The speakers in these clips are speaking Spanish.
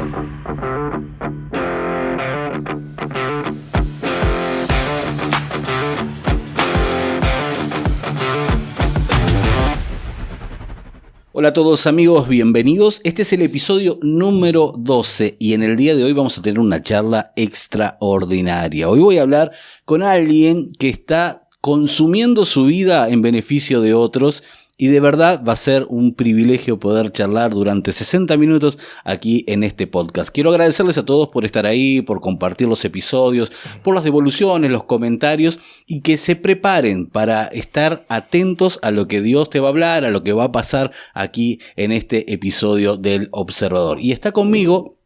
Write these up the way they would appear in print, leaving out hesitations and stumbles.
Hola a todos amigos, bienvenidos. Este es el episodio número 12 y en el día de hoy vamos a tener una charla extraordinaria. Hoy voy a hablar con alguien que está consumiendo su vida en beneficio de otros y de verdad va a ser un privilegio poder charlar durante 60 minutos aquí en este podcast. Quiero agradecerles a todos por estar ahí, por compartir los episodios, por las devoluciones, los comentarios y que se preparen para estar atentos a lo que Dios te va a hablar, a lo que va a pasar aquí en este episodio del Observador. Y está conmigo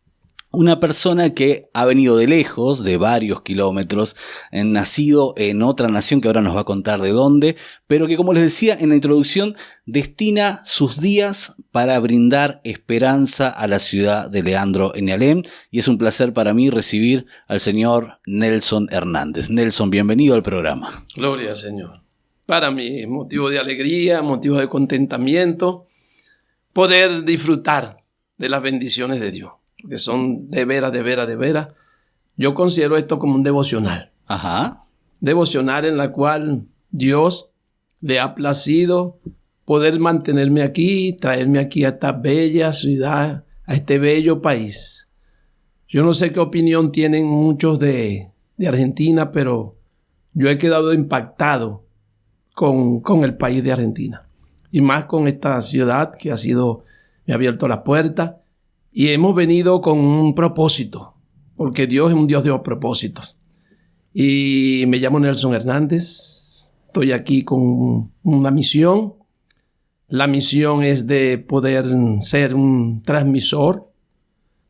una persona que ha venido de lejos, de varios kilómetros, nacido en otra nación que ahora nos va a contar de dónde, pero que, como les decía en la introducción, destina sus días para brindar esperanza a la ciudad de Leandro en Alem. Y es un placer para mí recibir al señor Nelson Hernández. Nelson, bienvenido al programa. Gloria al Señor. Para mí es motivo de alegría, motivo de contentamiento, poder disfrutar de las bendiciones de Dios. Que son de veras. Yo considero esto como un devocional. Ajá. Devocional en la cual Dios le ha placido poder mantenerme aquí, traerme aquí a esta bella ciudad, a este bello país. Yo no sé qué opinión tienen muchos de Argentina, pero yo he quedado impactado con el país de Argentina. Y más con esta ciudad que me ha abierto la puerta. Y hemos venido con un propósito, porque Dios es un Dios de propósitos. Y me llamo Nelson Hernández, estoy aquí con una misión. La misión es de poder ser un transmisor,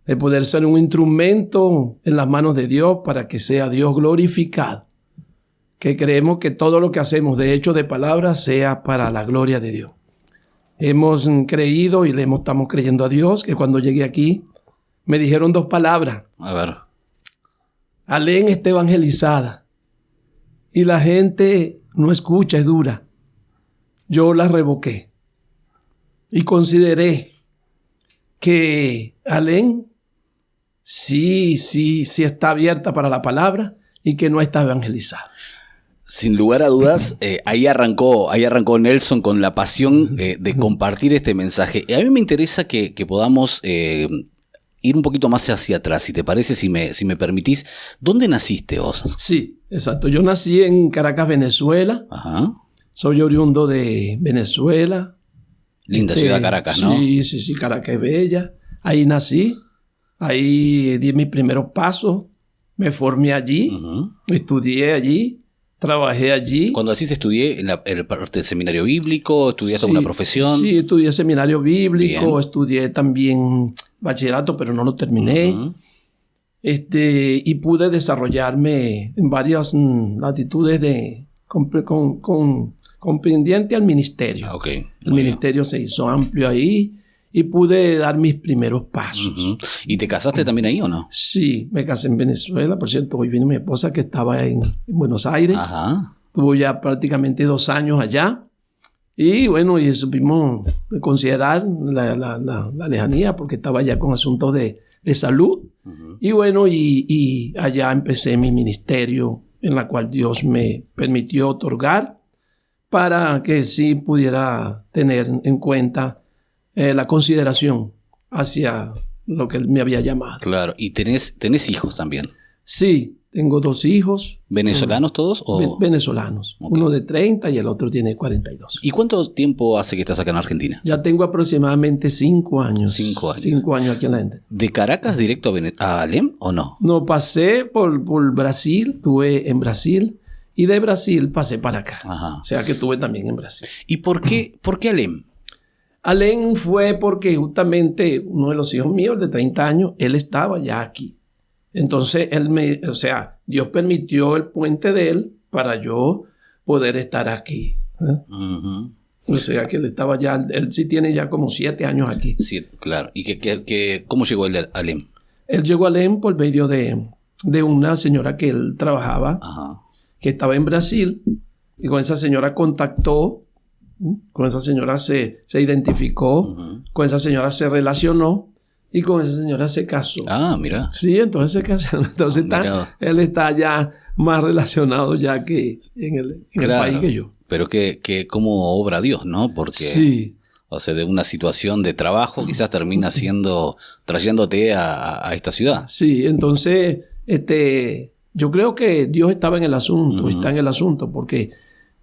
de poder ser un instrumento en las manos de Dios para que sea Dios glorificado. Que creemos que todo lo que hacemos, de hecho, de palabras, sea para la gloria de Dios. Hemos creído y estamos creyendo a Dios que cuando llegué aquí me dijeron 2 palabras. A ver. Alem está evangelizada y la gente no escucha, es dura. Yo la revoqué y consideré que Alem sí está abierta para la palabra y que no está evangelizada. Sin lugar a dudas, ahí arrancó Nelson con la pasión de compartir este mensaje. Y a mí me interesa que podamos ir un poquito más hacia atrás, si te parece, si me permitís. ¿Dónde naciste vos? Sí, exacto. Yo nací en Caracas, Venezuela. Ajá. Soy oriundo de Venezuela. Linda ciudad Caracas, ¿no? Sí, Caracas es bella. Ahí nací, ahí di mis primeros pasos, me formé allí, estudié allí. Trabajé allí. Cuando decís estudié en el parte del seminario bíblico, ¿estudiaste alguna profesión? Sí, estudié seminario bíblico, Bien. Estudié también bachillerato, pero no lo terminé. Y pude desarrollarme en varias latitudes comprendiente al ministerio. Okay. El ministerio se hizo amplio ahí y pude dar mis primeros pasos. ¿Y te casaste también ahí o no? Sí, me casé en Venezuela. Por cierto, hoy vino mi esposa que estaba en Buenos Aires. Ajá. Tuvo ya prácticamente 2 años allá. Y bueno, y supimos considerar la lejanía porque estaba ya con asuntos de salud. Y bueno, y allá empecé mi ministerio en la cual Dios me permitió otorgar para que sí pudiera tener en cuenta la consideración hacia lo que él me había llamado. Claro, y tenés hijos también. Sí, tengo 2 hijos. ¿Venezolanos todos? O... Venezolanos. Okay. Uno de 30 y el otro tiene 42. ¿Y cuánto tiempo hace que estás acá en Argentina? Ya tengo aproximadamente 5 años. 5 años. 5 años aquí en la gente. ¿De Caracas directo a Alem o no? No, pasé por Brasil, estuve en Brasil. Y de Brasil pasé para acá. Ajá. O sea que estuve también en Brasil. ¿Y por qué Alem? Alem fue porque justamente uno de los hijos míos de 30 años, él estaba ya aquí. Entonces, Dios permitió el puente de él para yo poder estar aquí. O sea, que él estaba ya, él sí tiene ya como 7 años aquí. Sí, claro. ¿Y cómo llegó él a Alem? Él llegó a Alem por medio de una señora que él trabajaba, que estaba en Brasil, y con esa señora contactó. Con esa señora se identificó, con esa señora se relacionó y con esa señora se casó. Ah, mira. Sí, entonces se casó. Entonces él está ya más relacionado ya que en el país que yo. Pero que cómo obra Dios, ¿no? Porque, sí. O sea, de una situación de trabajo quizás termina trayéndote a esta ciudad. Sí, entonces, yo creo que Dios estaba en el asunto, está en el asunto, porque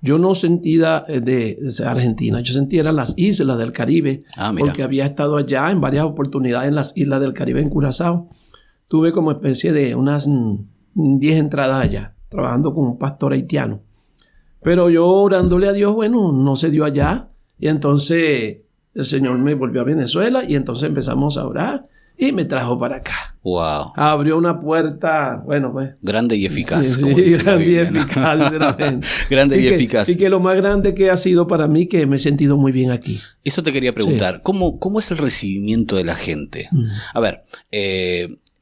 yo no sentía de Argentina, yo sentía eran las islas del Caribe, porque había estado allá en varias oportunidades en las islas del Caribe, en Curazao. Tuve como especie de unas 10 entradas allá, trabajando con un pastor haitiano. Pero yo orándole a Dios, bueno, no se dio allá. Y entonces el Señor me volvió a Venezuela y entonces empezamos a orar y me trajo para acá. Wow. Abrió una puerta, bueno, pues. Grande y eficaz. Sí, grande y eficaz, sinceramente. Grande y eficaz. Y que lo más grande que ha sido para mí, que me he sentido muy bien aquí. Eso te quería preguntar. Sí. ¿Cómo es el recibimiento de la gente? A ver,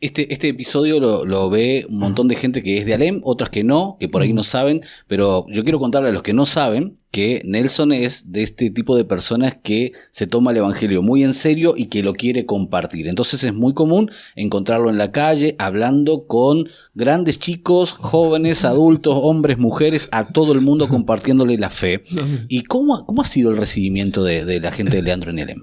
este episodio lo ve un montón de gente que es de Alem, otras que no, que por ahí no saben, pero yo quiero contarle a los que no saben que Nelson es de este tipo de personas que se toma el evangelio muy en serio y que lo quiere compartir. Entonces es muy común encontrarlo en la calle hablando con grandes chicos, jóvenes, adultos, hombres, mujeres, a todo el mundo compartiéndole la fe. ¿Y cómo ha sido el recibimiento de la gente de Leandro en Alem?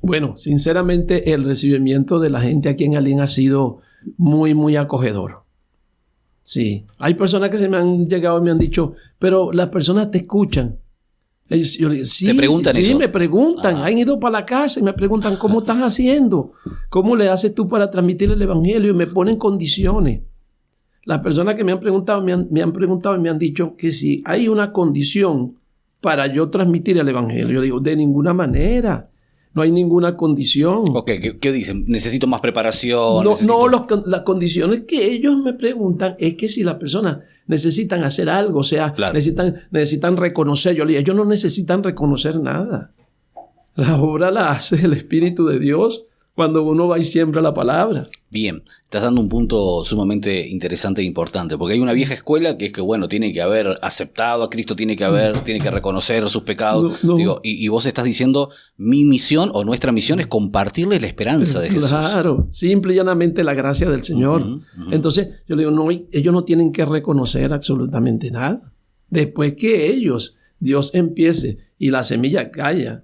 Bueno, sinceramente el recibimiento de la gente aquí en Alem ha sido muy, muy acogedor. Sí, hay personas que se me han llegado y me han dicho, pero las personas te escuchan. Yo digo, sí, ¿te preguntan eso? Sí, me preguntan. Han ido para la casa y me preguntan, ¿cómo estás haciendo? ¿Cómo le haces tú para transmitir el evangelio? Y me ponen condiciones. Las personas que me han preguntado me han preguntado y me han dicho que si hay una condición para yo transmitir el evangelio. Yo digo, de ninguna manera. No hay ninguna condición. Ok, ¿qué dicen? ¿Necesito más preparación? No, las condiciones que ellos me preguntan es que si las personas necesitan hacer algo, o sea, claro, necesitan reconocer. Yo le digo, ellos no necesitan reconocer nada. La obra la hace el Espíritu de Dios cuando uno va y siembra la palabra. Bien, estás dando un punto sumamente interesante e importante, porque hay una vieja escuela que es que, bueno, tiene que haber aceptado a Cristo, tiene que reconocer sus pecados. No. Digo, y vos estás diciendo, mi misión o nuestra misión es compartirles la esperanza de Jesús. Claro, simple y llanamente la gracia del Señor. Entonces, yo le digo, no, ellos no tienen que reconocer absolutamente nada. Después que Dios empiece y la semilla caiga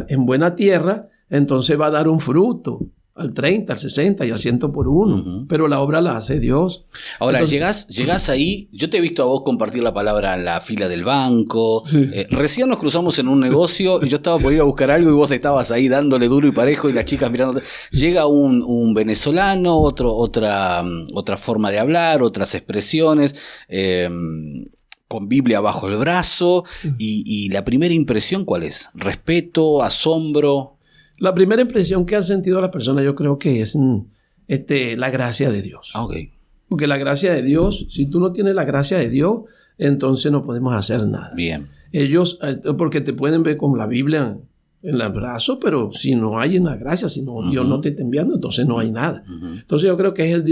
en buena tierra, entonces va a dar un fruto al 30, al 60 y al 100 por uno. Pero la obra la hace Dios. Ahora, entonces, llegás ahí, yo te he visto a vos compartir la palabra en la fila del banco. Sí. Recién nos cruzamos en un negocio y yo estaba por ir a buscar algo y vos estabas ahí dándole duro y parejo y las chicas mirándote. Llega un venezolano, otra forma de hablar, otras expresiones, con Biblia bajo el brazo. Y la primera impresión, ¿cuál es? ¿Respeto? ¿Asombro? La primera impresión que han sentido las personas, yo creo que es la gracia de Dios. Okay. Porque la gracia de Dios, si tú no tienes la gracia de Dios, entonces no podemos hacer nada. Bien. Ellos, porque te pueden ver con la Biblia en el brazo, pero si no hay una gracia, si no, Dios no te está enviando, entonces no hay nada. Entonces yo creo que es el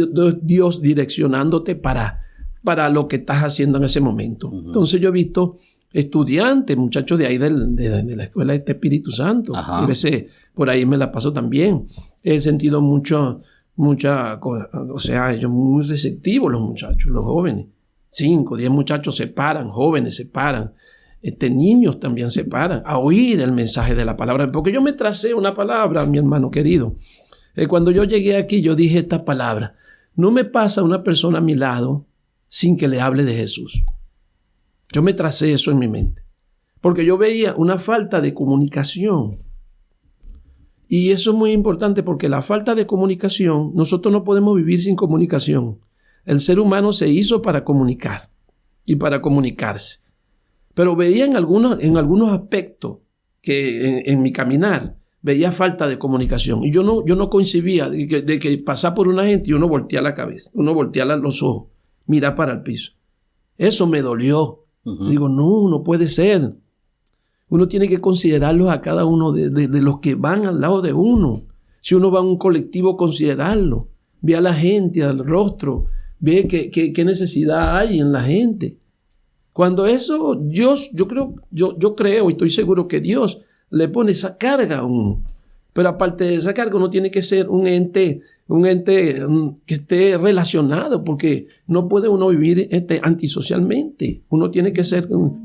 Dios direccionándote para lo que estás haciendo en ese momento. Entonces yo he visto estudiantes, muchachos de ahí de la escuela de este Espíritu Santo. A veces por ahí me la paso también. He sentido mucha, o sea, ellos muy receptivos los muchachos, los jóvenes. 5, 10 muchachos se paran, jóvenes se paran. Niños también se paran a oír el mensaje de la palabra. Porque yo me tracé una palabra, mi hermano querido. Cuando yo llegué aquí, yo dije esta palabra. No me pasa una persona a mi lado sin que le hable de Jesús. Yo me tracé eso en mi mente. Porque yo veía una falta de comunicación. Y eso es muy importante porque la falta de comunicación, nosotros no podemos vivir sin comunicación. El ser humano se hizo para comunicar y para comunicarse. Pero veía en algunos aspectos que en mi caminar veía falta de comunicación. Y yo no concebía de que pasar por una gente y uno voltea la cabeza, uno voltea los ojos, mira para el piso. Eso me dolió. Digo, no puede ser. Uno tiene que considerarlos a cada uno de los que van al lado de uno. Si uno va a un colectivo, considerarlo. Ve a la gente, al rostro. Ve qué necesidad hay en la gente. Cuando eso, yo creo y estoy seguro que Dios le pone esa carga a uno. Pero aparte de esa carga, uno tiene que ser un ente que esté relacionado, porque no puede uno vivir antisocialmente. Uno tiene que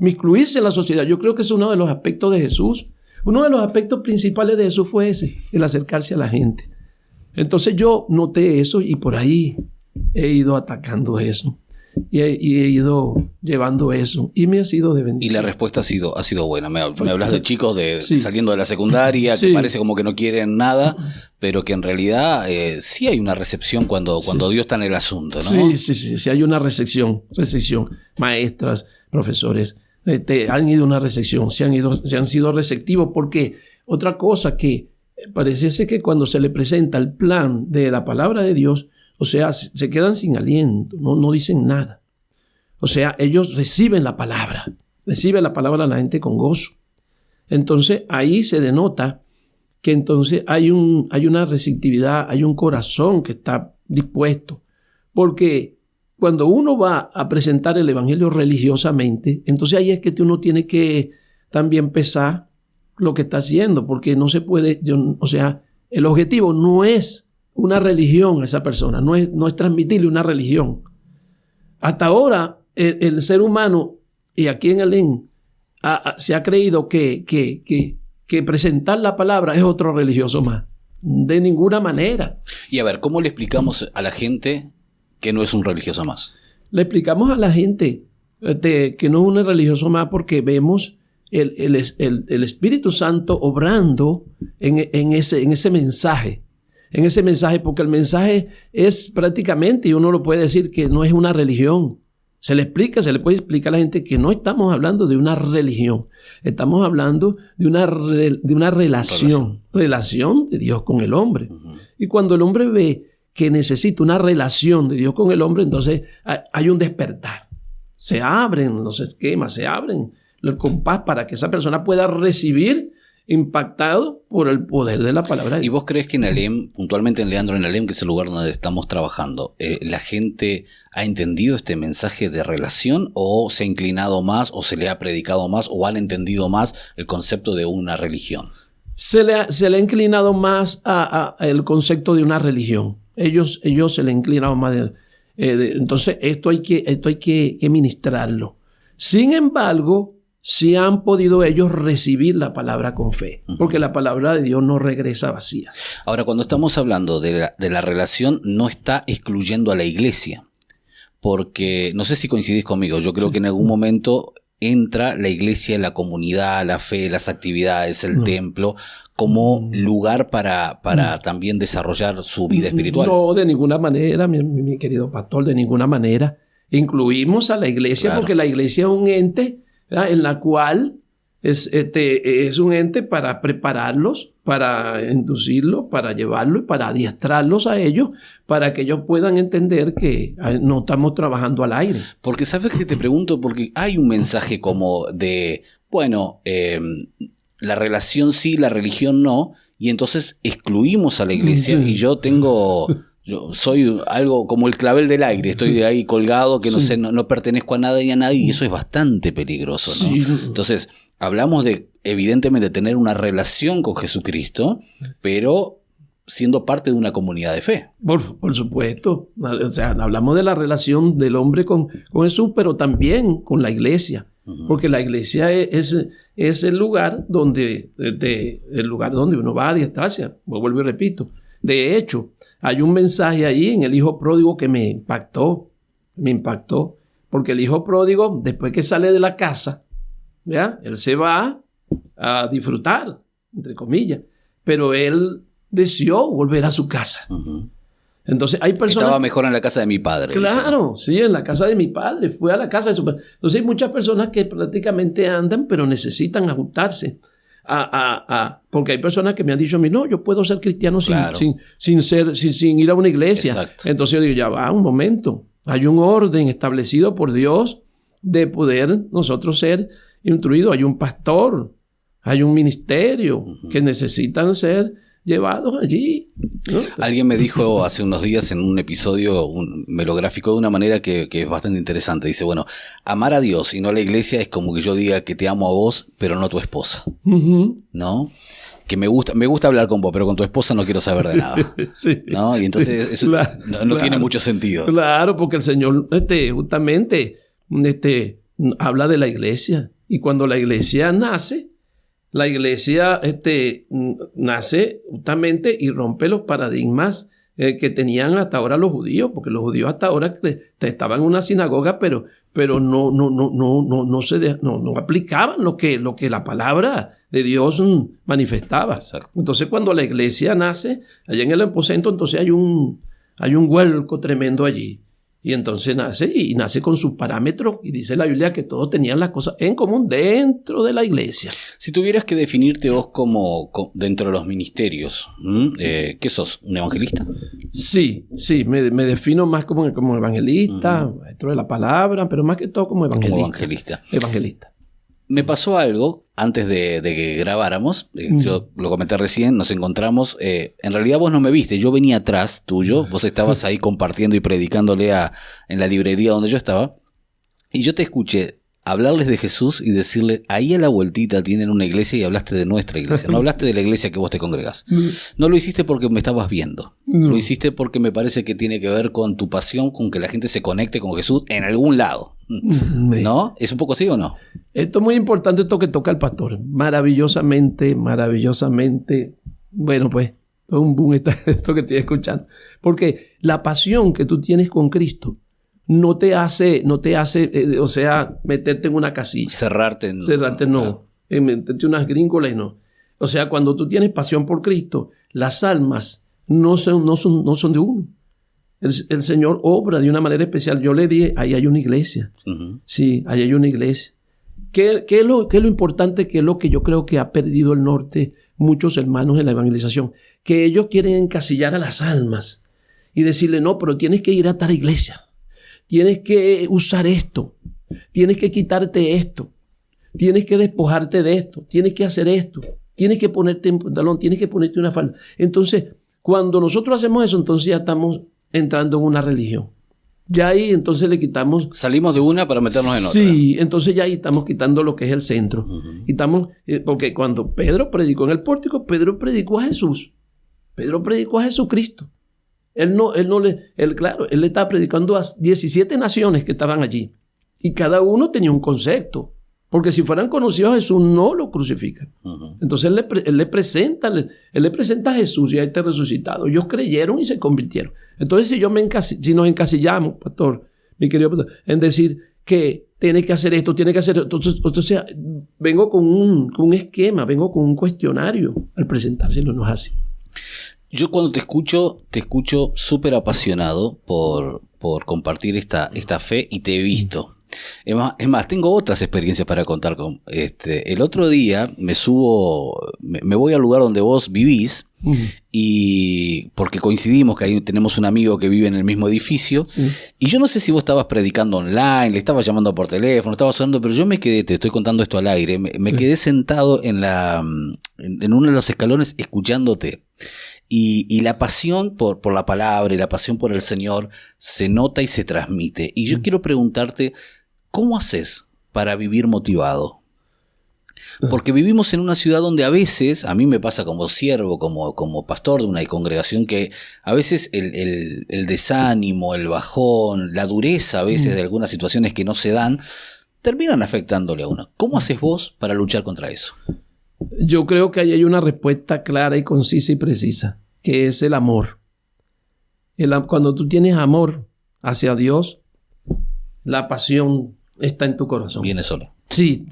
incluirse en la sociedad. Yo creo que es uno de los aspectos de Jesús. Uno de los aspectos principales de Jesús fue ese, el acercarse a la gente. Entonces yo noté eso y por ahí he ido atacando eso. Y he ido llevando eso y me ha sido de bendición. Y la respuesta ha sido buena. Me hablas de chicos saliendo de la secundaria, que parece como que no quieren nada, pero que en realidad sí hay una recepción cuando Dios está en el asunto, ¿no? Sí hay una recepción. Maestras, profesores, han ido a una recepción, se han sido receptivos, porque otra cosa que parece que cuando se le presenta el plan de la palabra de Dios, o sea, se quedan sin aliento, no dicen nada. O sea, ellos reciben la palabra a la gente con gozo. Entonces, ahí se denota que entonces hay una receptividad, hay un corazón que está dispuesto. Porque cuando uno va a presentar el evangelio religiosamente, entonces ahí es que uno tiene que también pesar lo que está haciendo, porque no se puede, el objetivo no es una religión a esa persona, no es transmitirle una religión. Hasta ahora, el ser humano, y aquí en Elén, se ha creído que presentar la palabra es otro religioso más. De ninguna manera. Y a ver, ¿cómo le explicamos a la gente que no es un religioso más? Le explicamos a la gente que no es un religioso más porque vemos el Espíritu Santo obrando en ese mensaje. En ese mensaje, porque el mensaje es prácticamente, y uno lo puede decir, que no es una religión. Se le puede explicar a la gente que no estamos hablando de una religión. Estamos hablando de una relación de Dios con el hombre. Uh-huh. Y cuando el hombre ve que necesita una relación de Dios con el hombre, entonces hay un despertar. Se abren los esquemas, se abren el compás para que esa persona pueda recibir, impactado por el poder de la palabra de Dios. ¿Y vos crees que en Alem, puntualmente en Leandro en Alem, que es el lugar donde estamos trabajando, la gente ha entendido este mensaje de relación, o se ha inclinado más, o se le ha predicado más, o han entendido más el concepto de una religión? Se le ha inclinado más a el concepto de una religión. Ellos se le han inclinado más. Entonces esto hay que ministrarlo. Sin embargo, si han podido ellos recibir la palabra con fe, porque la palabra de Dios no regresa vacía. Ahora, cuando estamos hablando de la relación, no está excluyendo a la iglesia, porque no sé si coincidís conmigo, yo creo que en algún momento entra la iglesia, la comunidad, la fe, las actividades, el templo, como lugar para también desarrollar su vida espiritual. No, de ninguna manera, mi querido pastor, de ninguna manera. Incluimos a la iglesia, claro, porque la iglesia es un ente, ¿verdad?, en la cual es un ente para prepararlos, para inducirlos, para llevarlos, para adiestrarlos a ellos, para que ellos puedan entender que no estamos trabajando al aire. Porque sabes que te pregunto, porque hay un mensaje como de, la relación sí, la religión no, y entonces excluimos a la iglesia, y yo soy algo como el clavel del aire, estoy ahí colgado, que no pertenezco a nada y a nadie, y eso es bastante peligroso, ¿no? Sí. Entonces, hablamos de, evidentemente, tener una relación con Jesucristo, pero siendo parte de una comunidad de fe. Por supuesto. O sea, hablamos de la relación del hombre con Jesús, pero también con la iglesia. Porque la iglesia es el lugar donde uno va a adiestrarse. Vuelvo y repito. De hecho, hay un mensaje ahí en el hijo pródigo que me impactó, porque el hijo pródigo, después que sale de la casa, ¿ya?, él se va a disfrutar, entre comillas, pero él deseó volver a su casa. Uh-huh. Entonces hay personas... Estaba mejor en la casa de mi padre. Claro, dice. Sí, en la casa de mi padre, fue a la casa de su padre. Entonces hay muchas personas que prácticamente andan, pero necesitan ajustarse. Porque hay personas que me han dicho a mí, no, yo puedo ser cristiano sin ir a una iglesia. Exacto. Entonces yo digo, ya va, un momento. Hay un orden establecido por Dios de poder nosotros ser instruidos. Hay un pastor, hay un ministerio que necesitan ser llevados allí, ¿no? Alguien me dijo hace unos días en un episodio, me lo graficó de una manera que es bastante interesante. Dice, bueno, amar a Dios y no a la iglesia es como que yo diga que te amo a vos, pero no a tu esposa, ¿no? que me gusta hablar con vos, pero con tu esposa no quiero saber de nada. Sí. ¿No? Y entonces eso no tiene mucho sentido. Claro, porque el Señor justamente habla de la iglesia. Y cuando la iglesia nace nace justamente y rompe los paradigmas que tenían hasta ahora los judíos, porque los judíos hasta ahora estaban en una sinagoga, pero no aplicaban lo que la palabra de Dios manifestaba. Exacto. Entonces, cuando la iglesia nace, allá en el aposento, entonces hay un vuelco tremendo allí. Y entonces nace con sus parámetros, y dice la Biblia que todos tenían las cosas en común dentro de la iglesia. Si tuvieras que definirte vos como dentro de los ministerios, ¿qué sos? ¿Un evangelista? Sí, me defino más como evangelista, maestro de la palabra, pero más que todo como evangelista. Evangelista. Me pasó algo antes de que grabáramos, yo lo comenté recién, nos encontramos, en realidad vos no me viste, yo venía atrás tuyo, vos estabas ahí compartiendo y predicándole en la librería donde yo estaba, y yo te escuché hablarles de Jesús y decirle, ahí a la vueltita tienen una iglesia, y hablaste de nuestra iglesia, no hablaste de la iglesia que vos te congregás. No lo hiciste porque me estabas viendo, lo hiciste porque me parece que tiene que ver con tu pasión, con que la gente se conecte con Jesús en algún lado. ¿No? ¿Es un poco así o no? Esto es muy importante, esto que toca el pastor. Maravillosamente. Bueno, pues, todo un boom esto que estoy escuchando. Porque la pasión que tú tienes con Cristo no te hace, meterte en una casilla. Cerrarte no. Meterte unas gringolas y no. O sea, cuando tú tienes pasión por Cristo, las almas no son de uno. El Señor obra de una manera especial. Yo le dije, ahí hay una iglesia. Sí, ahí hay una iglesia. ¿Qué es lo importante? Que es lo que yo creo que ha perdido el norte muchos hermanos en la evangelización. Que ellos quieren encasillar a las almas y decirle, no, pero tienes que ir a tal iglesia. Tienes que usar esto. Tienes que quitarte esto. Tienes que despojarte de esto. Tienes que hacer esto. Tienes que ponerte un pantalón. Tienes que ponerte una falda. Entonces, cuando nosotros hacemos eso, entonces ya estamos entrando en una religión. Ya ahí entonces le quitamos... Salimos de una para meternos en otra. Sí, entonces ya ahí estamos quitando lo que es el centro. Porque cuando Pedro predicó en el pórtico, Pedro predicó a Jesús. Pedro predicó a Jesucristo. Él le estaba predicando a 17 naciones que estaban allí. Y cada uno tenía un concepto. Porque si fueran conocidos a Jesús, no lo crucifican. Entonces él le presenta a Jesús y a este resucitado. Ellos creyeron y se convirtieron. Entonces si nos encasillamos, pastor, mi querido pastor, en decir que tiene que hacer esto, entonces vengo con un esquema, vengo con un cuestionario al presentárselo, no es así. Yo cuando te escucho súper apasionado por compartir esta fe, y te he visto. Es más, tengo otras experiencias para contar. El otro día me voy al lugar donde vos vivís, y porque coincidimos que ahí tenemos un amigo que vive en el mismo edificio, y yo no sé si vos estabas predicando online, le estabas llamando por teléfono, estabas hablando, pero yo me quedé, te estoy contando esto al aire, me quedé sentado en uno de los escalones escuchándote. Y la pasión por la palabra y la pasión por el Señor se nota y se transmite. Y yo quiero preguntarte, ¿cómo haces para vivir motivado? Porque vivimos en una ciudad donde a veces, a mí me pasa como siervo, como pastor de una congregación, que a veces el desánimo, el bajón, la dureza a veces de algunas situaciones que no se dan, terminan afectándole a uno. ¿Cómo haces vos para luchar contra eso? Yo creo que ahí hay una respuesta clara y concisa y precisa, que es el amor. Cuando tú tienes amor hacia Dios, la pasión está en tu corazón. Viene solo. Sí,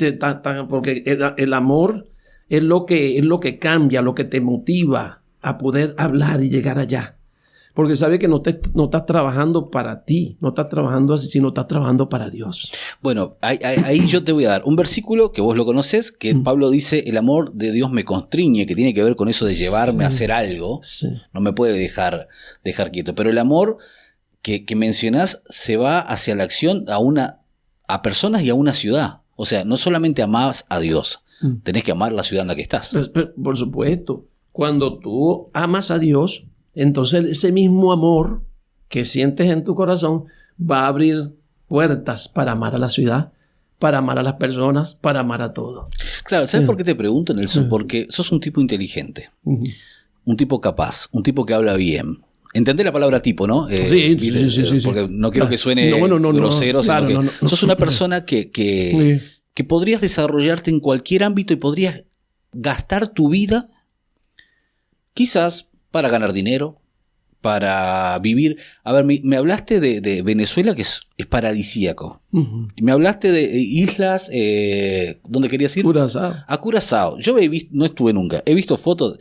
porque el amor es lo que cambia, lo que te motiva a poder hablar y llegar allá. Porque sabes que no estás trabajando para ti, no estás trabajando así, sino estás trabajando para Dios. Bueno, ahí yo te voy a dar un versículo que vos lo conocés, que Pablo dice, el amor de Dios me constriñe, que tiene que ver con eso de llevarme a hacer algo. Sí. No me puede dejar quieto. Pero el amor que mencionás se va hacia la acción a personas y a una ciudad. O sea, no solamente amás a Dios, tenés que amar la ciudad en la que estás. Pero, por supuesto, cuando tú amas a Dios, entonces ese mismo amor que sientes en tu corazón va a abrir puertas para amar a la ciudad, para amar a las personas, para amar a todos. Claro, ¿sabes por qué te pregunto, Nelson? Porque sos un tipo inteligente, un tipo capaz, un tipo que habla bien. ¿Entendés la palabra tipo, no? Sí. Porque no quiero que suene grosero, claro, sino que sos una persona que podrías desarrollarte en cualquier ámbito y podrías gastar tu vida quizás para ganar dinero, para vivir. A ver, me hablaste de Venezuela, que es paradisíaco. Y me hablaste de islas, ¿dónde querías ir? Curazao. A Curazao. Yo no estuve nunca. He visto fotos.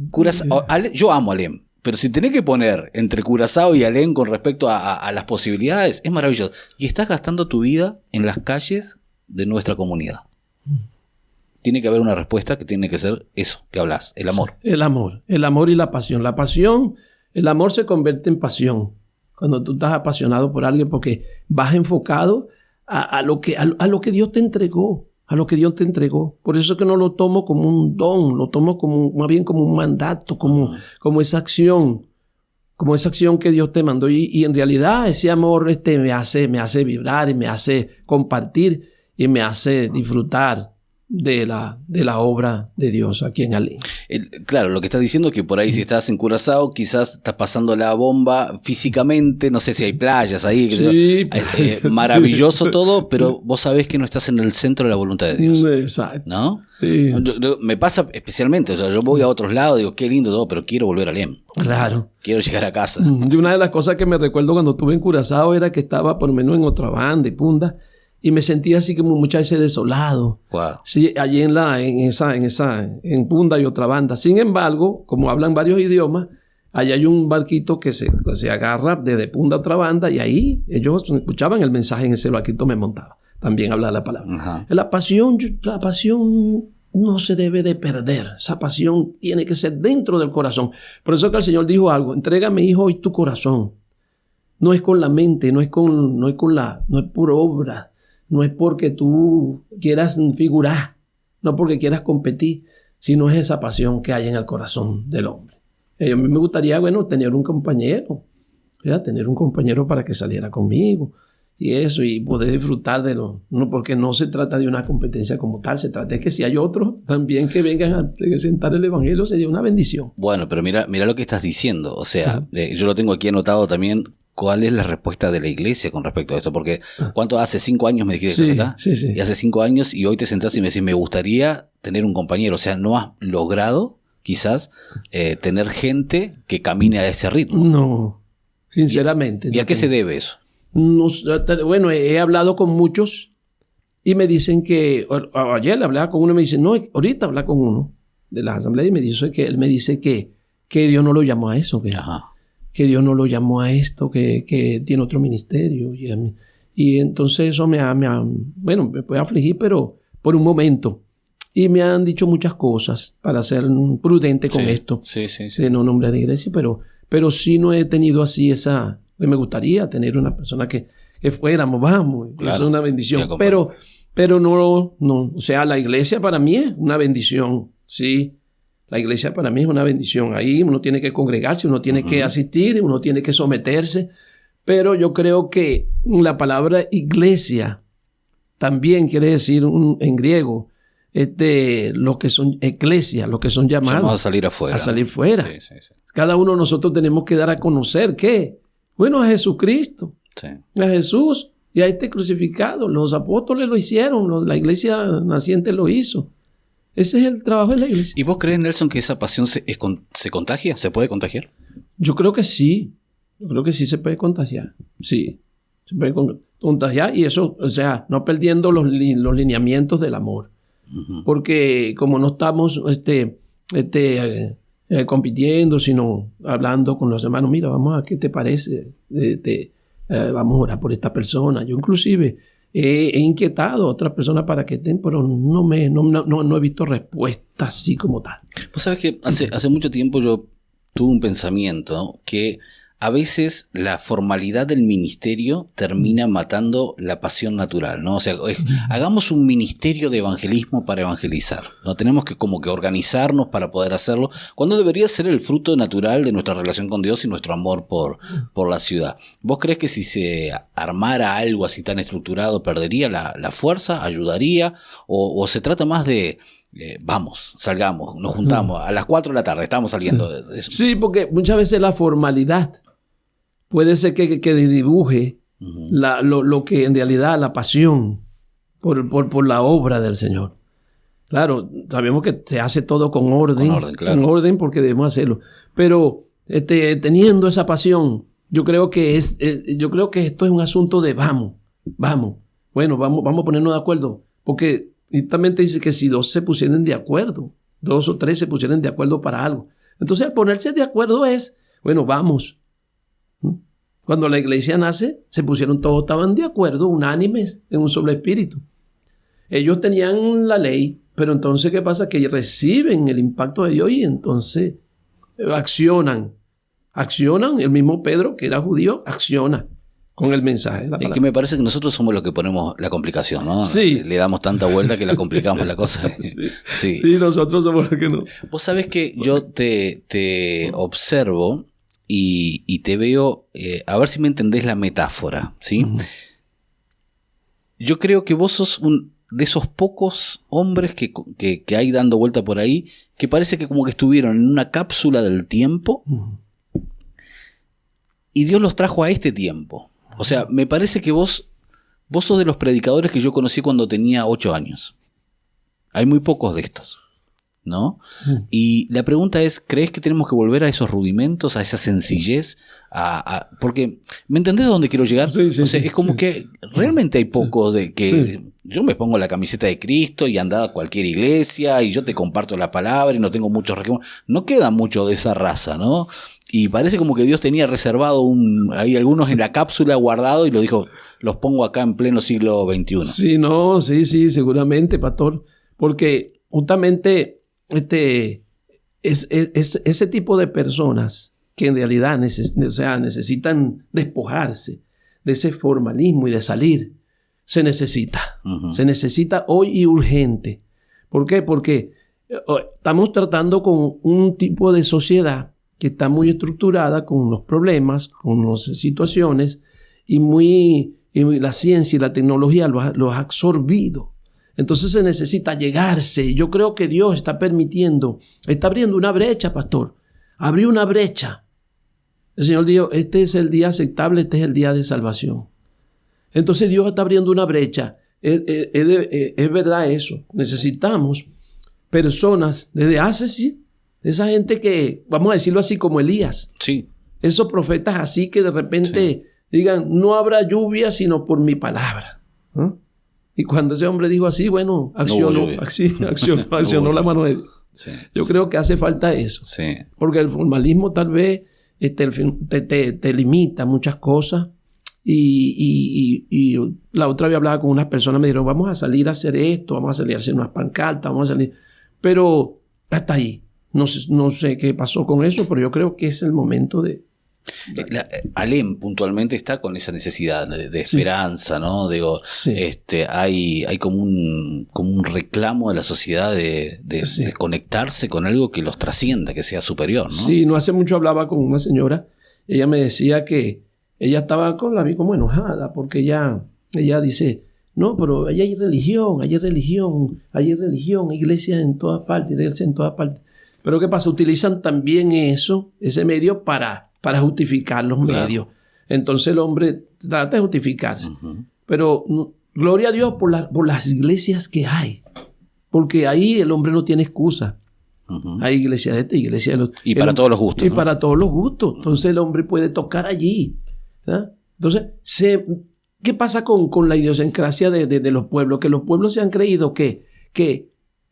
Curazao, yo amo Alem, pero si tenés que poner entre Curazao y Alem con respecto a las posibilidades, es maravilloso. Y estás gastando tu vida en las calles de nuestra comunidad. Tiene que haber una respuesta que tiene que ser eso que hablas, el amor. El amor y la pasión. La pasión, el amor se convierte en pasión cuando tú estás apasionado por alguien porque vas enfocado a lo que Dios te entregó, a lo que Dios te entregó. Por eso es que no lo tomo como un don, lo tomo más bien como un mandato, como esa acción que Dios te mandó. Y en realidad ese amor me hace vibrar y me hace compartir y me hace disfrutar de la obra de Dios aquí en Alem. Claro, lo que estás diciendo es que por ahí si estás en Curazao quizás estás pasando la bomba físicamente, no sé si hay playas ahí, sí, maravilloso todo, pero vos sabés que no estás en el centro de la voluntad de Dios. Exacto. ¿No? Sí. Me pasa especialmente, o sea, yo voy a otros lados, digo, qué lindo todo, pero quiero volver a Alem. Claro. Quiero llegar a casa. Y una de las cosas que me recuerdo cuando estuve en Curazao era que estaba por lo menos en otra banda de punta. Y me sentía así como muchas veces desolado. Wow. Sí, allí en Punda hay otra banda. Sin embargo, como hablan varios idiomas, allá hay un barquito que se agarra desde Punda a otra banda y ahí ellos escuchaban el mensaje en ese barquito, me montaba. También hablaba la palabra. La pasión no se debe de perder. Esa pasión tiene que ser dentro del corazón. Por eso que el Señor dijo algo: entrégame, hijo, hoy tu corazón. No es con la mente, no es por obra. No es porque tú quieras figurar, no porque quieras competir, sino es esa pasión que hay en el corazón del hombre. A mí me gustaría, tener un compañero, ¿verdad? Tener un compañero para que saliera conmigo y eso, y poder disfrutar de no, porque no se trata de una competencia como tal, se trata de que si hay otros también que vengan a presentar el evangelio, sería una bendición. Bueno, pero mira lo que estás diciendo, o sea, yo lo tengo aquí anotado también. ¿Cuál es la respuesta de la iglesia con respecto a esto? Porque ¿cuánto hace 5 años me dijiste que estás acá? Sí. Y hace 5 años y hoy te sentás y me decís, me gustaría tener un compañero. O sea, ¿no has logrado quizás tener gente que camine a ese ritmo? No, sinceramente. ¿Y a qué se debe eso? Bueno, he hablado con muchos y me dicen que... Ayer hablaba con uno y me dicen, no, ahorita hablaba con uno de la asamblea y él me dice que Dios no lo llamó a eso. Que Dios no lo llamó a esto, que tiene otro ministerio. Y entonces eso me puede afligir, pero por un momento. Y me han dicho muchas cosas para ser prudente con esto. Sí. No nombre de iglesia, pero sí no he tenido así me gustaría tener una persona que fuéramos, vamos. Claro, es una bendición. Pero no. O sea, la iglesia para mí es una bendición, sí. La iglesia para mí es una bendición. Ahí uno tiene que congregarse, uno tiene que asistir, uno tiene que someterse. Pero yo creo que la palabra iglesia también quiere decir en griego lo que son eclesia, lo que son llamados a salir afuera. A salir fuera. Sí. Cada uno de nosotros tenemos que dar a conocer ¿qué? Bueno, a Jesucristo, a Jesús y a este crucificado. Los apóstoles lo hicieron, la iglesia naciente lo hizo. Ese es el trabajo de la iglesia. ¿Y vos crees, Nelson, que esa pasión se contagia? ¿Se puede contagiar? Yo creo que sí. Yo creo que sí se puede contagiar. Sí. Se puede contagiar y eso, o sea, no perdiendo los lineamientos del amor. Porque como no estamos compitiendo, sino hablando con los hermanos, mira, ¿qué te parece? Vamos a orar por esta persona. Yo inclusive he inquietado a otras personas para que estén, pero no he visto respuesta así como tal. Vos sabés que hace mucho tiempo yo tuve un pensamiento que a veces la formalidad del ministerio termina matando la pasión natural, ¿no? O sea, hagamos un ministerio de evangelismo para evangelizar. No tenemos que como que organizarnos para poder hacerlo, cuando debería ser el fruto natural de nuestra relación con Dios y nuestro amor por la ciudad. ¿Vos crees que si se armara algo así tan estructurado perdería la fuerza, ayudaría? ¿O se trata más de vamos, salgamos, nos juntamos a las 4 de la tarde, estamos saliendo de eso? Sí, porque muchas veces la formalidad puede ser que dibuje lo que en realidad la pasión por la obra del Señor. Claro, sabemos que se hace todo con orden. Claro. Con orden porque debemos hacerlo. Pero teniendo esa pasión, yo creo que esto es un asunto de vamos. Bueno, vamos a ponernos de acuerdo. Porque justamente dice que si 2 se pusieran de acuerdo, 2 o 3 se pusieran de acuerdo para algo. Entonces, al ponerse de acuerdo es, bueno, vamos. Cuando la iglesia nace, se pusieron todos, estaban de acuerdo, unánimes, en un solo espíritu. Ellos tenían la ley, pero entonces, ¿qué pasa? Que reciben el impacto de Dios y entonces accionan. El mismo Pedro, que era judío, acciona con el mensaje. Es que me parece que nosotros somos los que ponemos la complicación, ¿no? Sí. Le damos tanta vuelta que la complicamos la cosa. Sí, nosotros somos los que no. Vos sabés que yo te observo y te veo, a ver si me entendés la metáfora, ¿sí? Uh-huh. Yo creo que vos sos de esos pocos hombres que hay dando vuelta por ahí, que parece que como que estuvieron en una cápsula del tiempo y Dios los trajo a este tiempo. O sea, me parece que vos sos de los predicadores que yo conocí cuando tenía 8 años. Hay muy pocos de estos, ¿no? Y la pregunta es, ¿crees que tenemos que volver a esos rudimentos, a esa sencillez? Porque, ¿me entendés a dónde quiero llegar? Sí, o sea, es como que realmente hay pocos de que yo me pongo la camiseta de Cristo y ando a cualquier iglesia y yo te comparto la palabra y no tengo muchos regímenes. No queda mucho de esa raza, ¿no? Y parece como que Dios tenía reservado hay algunos en la cápsula guardado y lo dijo, los pongo acá en pleno siglo XXI. Sí, seguramente, pastor. Porque justamente ese tipo de personas que en realidad necesitan despojarse de ese formalismo y de salir, se necesita. Uh-huh. Se necesita hoy y urgente. ¿Por qué? Porque estamos tratando con un tipo de sociedad que está muy estructurada con los problemas, con las situaciones, y la ciencia y la tecnología los ha absorbido. Entonces se necesita llegarse. Yo creo que Dios está abriendo una brecha, pastor. Abrió una brecha. El Señor dijo, este es el día aceptable, este es el día de salvación. Entonces Dios está abriendo una brecha. Es verdad eso. Necesitamos personas desde hace, esa gente que, vamos a decirlo así, como Elías. Sí. Esos profetas así que de repente digan, no habrá lluvia sino por mi palabra. ¿No? Y cuando ese hombre dijo así, bueno, accionó la mano de Dios. Sí, yo creo que hace falta eso. Sí. Porque el formalismo tal vez te limita muchas cosas. Y la otra vez hablaba con unas personas, me dijeron, vamos a salir a hacer esto, vamos a salir a hacer unas pancartas, vamos a salir. Pero hasta ahí. No sé qué pasó con eso, pero yo creo que es el momento de... Alem puntualmente está con esa necesidad de esperanza, ¿no? Digo, hay como un reclamo de la sociedad de conectarse con algo que los trascienda, que sea superior, ¿no? Sí, no hace mucho hablaba con una señora, ella me decía que ella estaba como enojada porque ella dice, no, pero allá hay religión, iglesias en todas partes. Pero ¿qué pasa? Utilizan también ese medio para justificar los medios. Entonces el hombre trata de justificarse. Uh-huh. Pero gloria a Dios por las iglesias que hay. Porque ahí el hombre no tiene excusa. Uh-huh. Hay iglesias de esta, iglesia de los... Y para todos los gustos. Y para todos los gustos. Entonces el hombre puede tocar allí. ¿Sí? Entonces, ¿qué pasa con la idiosincrasia de los pueblos? Que los pueblos se han creído que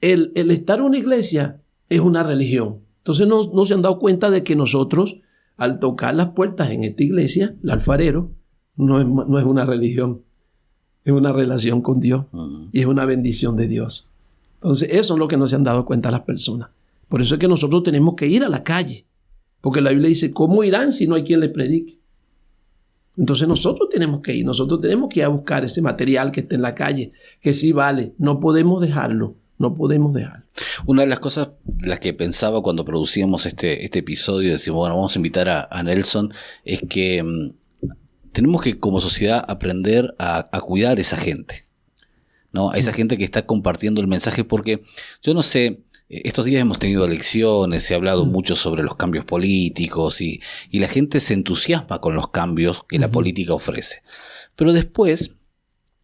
el estar en una iglesia es una religión. Entonces no se han dado cuenta de que nosotros, al tocar las puertas en esta iglesia, el alfarero, no es una religión, es una relación con Dios. Uh-huh. Y es una bendición de Dios. Entonces eso es lo que no se han dado cuenta las personas. Por eso es que nosotros tenemos que ir a la calle Porque la Biblia dice, ¿cómo irán si no hay quien les predique? Entonces nosotros tenemos que ir a buscar ese material que está en la calle, que sí vale, no podemos dejarlo. Una de las cosas, las que pensaba cuando producíamos este episodio, decimos, bueno, vamos a invitar a Nelson, es que tenemos que como sociedad aprender a cuidar a esa gente, ¿no? A esa gente que está compartiendo el mensaje, porque yo no sé, estos días hemos tenido elecciones, se ha hablado mucho sobre los cambios políticos y la gente se entusiasma con los cambios que la política ofrece. Pero después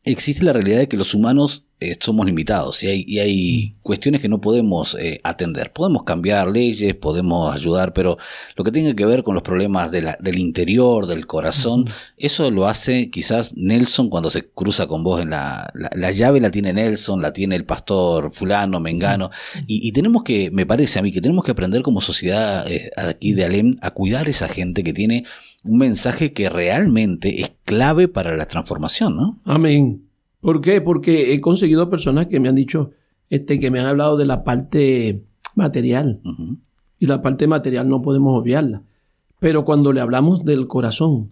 existe la realidad de que los humanos somos limitados y hay cuestiones que no podemos atender. Podemos cambiar leyes, podemos ayudar, pero lo que tenga que ver con los problemas del interior, del corazón, eso lo hace quizás Nelson cuando se cruza con vos en la llave la tiene Nelson, la tiene el pastor fulano, mengano, y tenemos que, me parece a mí, que tenemos que aprender como sociedad aquí de Alem a cuidar a esa gente que tiene un mensaje que realmente es clave para la transformación, ¿no? Amén. ¿Por qué? Porque he conseguido personas que me han dicho, que me han hablado de la parte material. Y la parte material no podemos obviarla. Pero cuando le hablamos del corazón,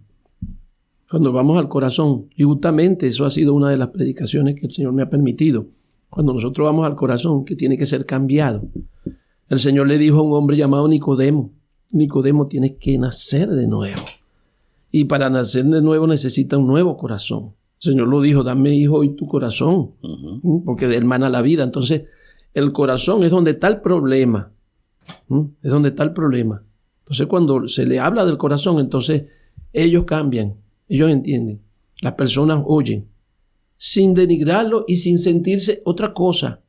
cuando vamos al corazón, y justamente eso ha sido una de las predicaciones que el Señor me ha permitido. Cuando nosotros vamos al corazón, que tiene que ser cambiado. El Señor le dijo a un hombre llamado Nicodemo, tienes que nacer de nuevo. Y para nacer de nuevo necesita un nuevo corazón. El Señor lo dijo, dame, hijo, hoy tu corazón, porque de él mana la vida. Entonces, el corazón es donde está el problema. Es donde está el problema. Entonces, cuando se le habla del corazón, entonces ellos cambian, ellos entienden. Las personas oyen, sin denigrarlo y sin sentirse otra cosa.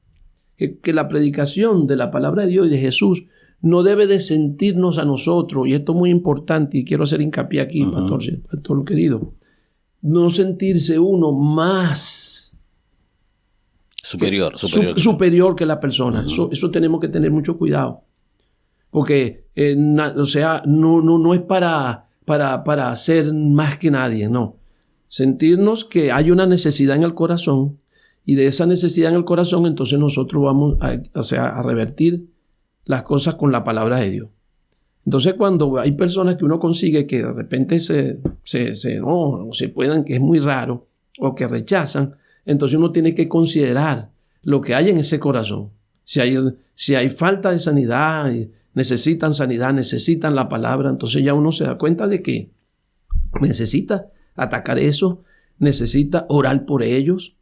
Que la predicación de la palabra de Dios y de Jesús no debe de sentirnos a nosotros, y esto es muy importante, y quiero hacer hincapié aquí, pastor querido, no sentirse uno más superior que la persona. Eso tenemos que tener mucho cuidado. Porque, no es para ser más que nadie, no. Sentirnos que hay una necesidad en el corazón, y de esa necesidad en el corazón, entonces nosotros vamos a revertir las cosas con la palabra de Dios. Entonces, cuando hay personas que uno consigue que de repente se puedan, que es muy raro, o que rechazan, entonces uno tiene que considerar lo que hay en ese corazón. Si hay falta de sanidad, necesitan sanidad, necesitan la palabra, entonces ya uno se da cuenta de que necesita atacar eso, necesita orar por ellos.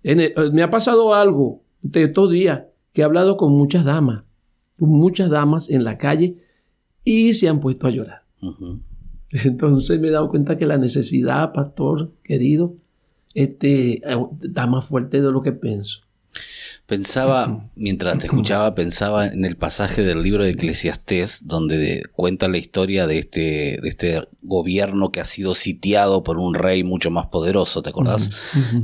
Me ha pasado algo de estos días que he hablado con muchas damas en la calle y se han puesto a llorar. Entonces me he dado cuenta que la necesidad, pastor querido, está más fuerte de lo que pienso. Pensaba, mientras te escuchaba, pensaba en el pasaje del libro de Eclesiastés, donde cuenta la historia de este gobierno que ha sido sitiado por un rey mucho más poderoso, ¿te acordás?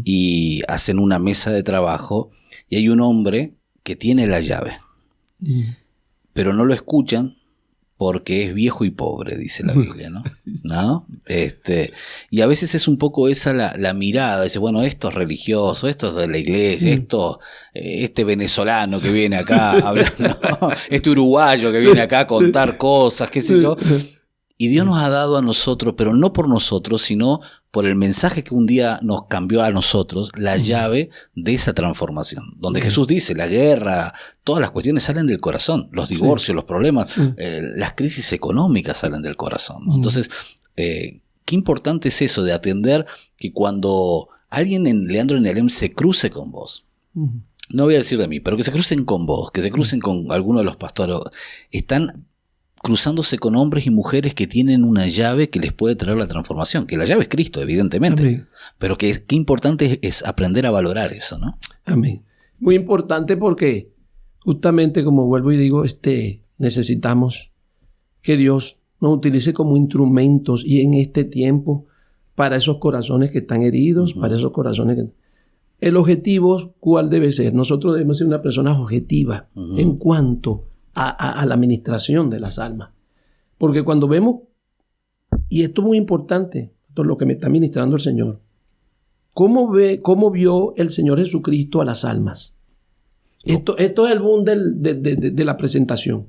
Y hacen una mesa de trabajo y hay un hombre que tiene la llave, pero no lo escuchan porque es viejo y pobre, dice la Biblia, ¿no? Y a veces es un poco esa la mirada, dice, bueno, esto es religioso, esto es de la iglesia, este venezolano que viene acá hablando, este uruguayo que viene acá a contar cosas, qué sé yo. Y Dios nos ha dado a nosotros, pero no por nosotros, sino por el mensaje que un día nos cambió a nosotros, la llave de esa transformación. Donde Jesús dice, la guerra, todas las cuestiones salen del corazón. Los divorcios, los problemas, las crisis económicas salen del corazón, ¿no? Entonces, qué importante es eso de atender que cuando alguien en Leandro en Alem se cruce con vos, no voy a decir de mí, pero que se crucen con vos, que se crucen con alguno de los pastores, están cruzándose con hombres y mujeres que tienen una llave que les puede traer la transformación, que la llave es Cristo, evidentemente. Amén. Pero qué importante es aprender a valorar eso, ¿no? Amén. Muy importante porque justamente, como vuelvo y digo, necesitamos que Dios nos utilice como instrumentos y en este tiempo para esos corazones que están heridos, para esos corazones que... El objetivo, ¿cuál debe ser? Nosotros debemos ser una persona objetiva en cuanto a la administración de las almas. Porque cuando vemos, y esto es muy importante, esto es lo que me está ministrando el Señor, ¿cómo vio el Señor Jesucristo a las almas? Esto es el boom de la presentación.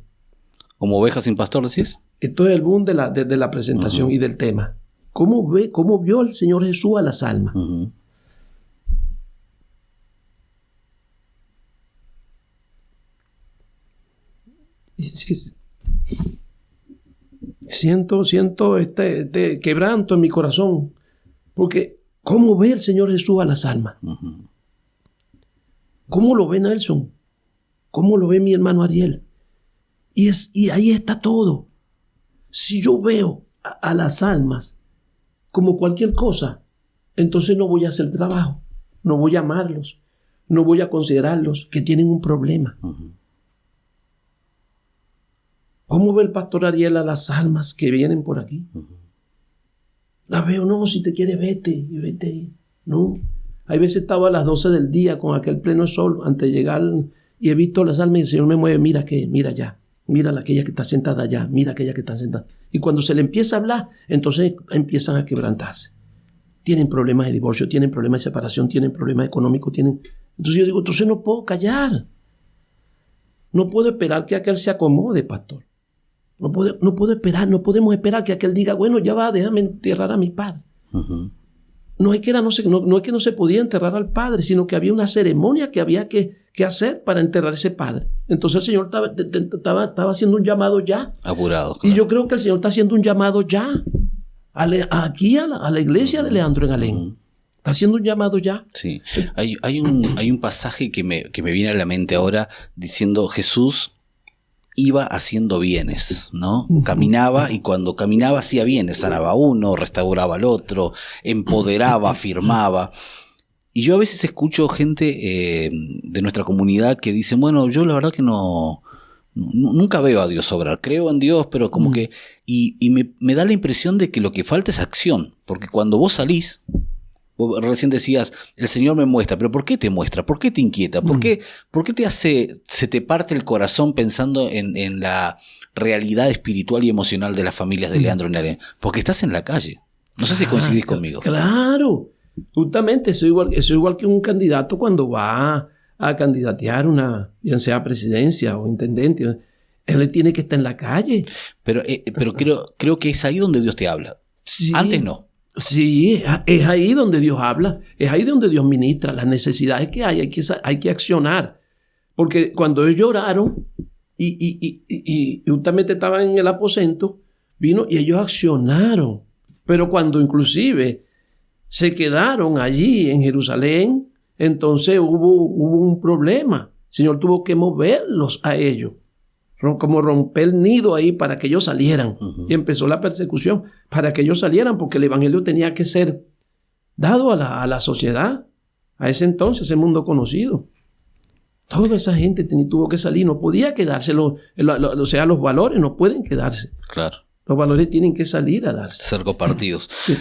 ¿Como ovejas sin pastor, decís? Esto es el boom de la presentación y del tema. ¿Cómo vio el Señor Jesús a las almas? Siento este quebranto en mi corazón, porque ¿cómo ve el Señor Jesús a las almas? ¿Cómo lo ve Nelson? ¿Cómo lo ve mi hermano Ariel? Y ahí está todo. Si yo veo a las almas como cualquier cosa, entonces no voy a hacer trabajo, no voy a amarlos, no voy a considerarlos que tienen un problema. ¿Cómo ve el pastor Ariel a las almas que vienen por aquí? Las veo, no, si te quieres vete, no. Hay veces estaba a las 12 del día con aquel pleno sol antes de llegar y he visto las almas y el Señor me mueve, mira allá, mira aquella que está sentada allá, mira aquella que está sentada. Y cuando se le empieza a hablar, entonces empiezan a quebrantarse. Tienen problemas de divorcio, tienen problemas de separación, tienen problemas económicos, Entonces yo digo, entonces no puedo callar. No puedo esperar que aquel se acomode, pastor. No puedo esperar, no podemos esperar que aquel diga, bueno, ya va, déjame enterrar a mi padre. No es que no se podía enterrar al padre, sino que había una ceremonia que había que hacer para enterrar a ese padre. Entonces el Señor estaba haciendo un llamado ya. Apurado. Claro. Y yo creo que el Señor está haciendo un llamado ya. Aquí a la iglesia de Leandro en Alén. Está haciendo un llamado ya. Sí. Hay un pasaje que me viene a la mente ahora diciendo Jesús iba haciendo bienes, ¿no? Caminaba y cuando caminaba hacía bienes, sanaba a uno, restauraba al otro, empoderaba, afirmaba. Y yo a veces escucho gente de nuestra comunidad que dicen, bueno, yo la verdad que nunca veo a Dios obrar, creo en Dios, pero como que... Y me da la impresión de que lo que falta es acción, porque cuando vos salís, vos recién decías, el Señor me muestra, pero ¿por qué te muestra? ¿Por qué te inquieta? ¿Por qué se te parte el corazón pensando en la realidad espiritual y emocional de las familias de Leandro en Alén? Porque estás en la calle. No sé si coincidís conmigo. Claro, justamente soy igual que un candidato cuando va a candidatear bien sea presidencia o intendente. Él tiene que estar en la calle. Pero creo que es ahí donde Dios te habla. Sí. Antes no. Sí, es ahí donde Dios habla, es ahí donde Dios ministra las necesidades que hay que accionar. Porque cuando ellos lloraron y justamente estaban en el aposento, vino y ellos accionaron. Pero cuando inclusive se quedaron allí en Jerusalén, entonces hubo un problema. El Señor tuvo que moverlos a ellos. Como romper el nido ahí para que ellos salieran. Y empezó la persecución para que ellos salieran, porque el evangelio tenía que ser dado a la sociedad, a ese entonces, ese mundo conocido. Toda esa gente tuvo que salir, no podía quedarse, o sea, los valores no pueden quedarse. Claro. Los valores tienen que salir a darse. Ser compartidos. Sí.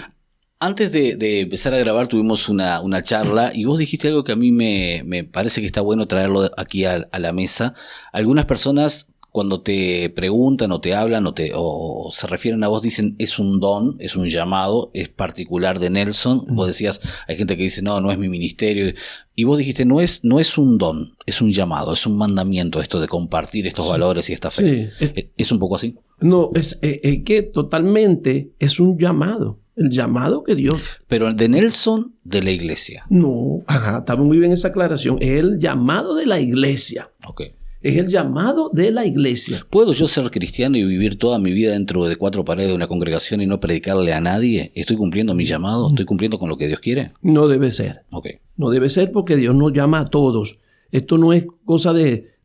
Antes de empezar a grabar tuvimos una charla y vos dijiste algo que a mí me parece que está bueno traerlo aquí a la mesa. Algunas personas cuando te preguntan o te hablan o se refieren a vos dicen es un don, es un llamado, es particular de Nelson. Vos decías, hay gente que dice no es mi ministerio. Y vos dijiste no es un don, es un llamado, es un mandamiento esto de compartir estos valores y esta fe. Sí. ¿Es un poco así? No, es que totalmente es un llamado. El llamado que Dios... Pero de Nelson, de la iglesia. No, estaba muy bien esa aclaración. Es el llamado de la iglesia. Ok. Es el llamado de la iglesia. ¿Puedo yo ser cristiano y vivir toda mi vida dentro de 4 paredes de una congregación y no predicarle a nadie? ¿Estoy cumpliendo mi llamado? ¿Estoy cumpliendo con lo que Dios quiere? No debe ser. Ok. No debe ser porque Dios nos llama a todos. Esto no es cosa de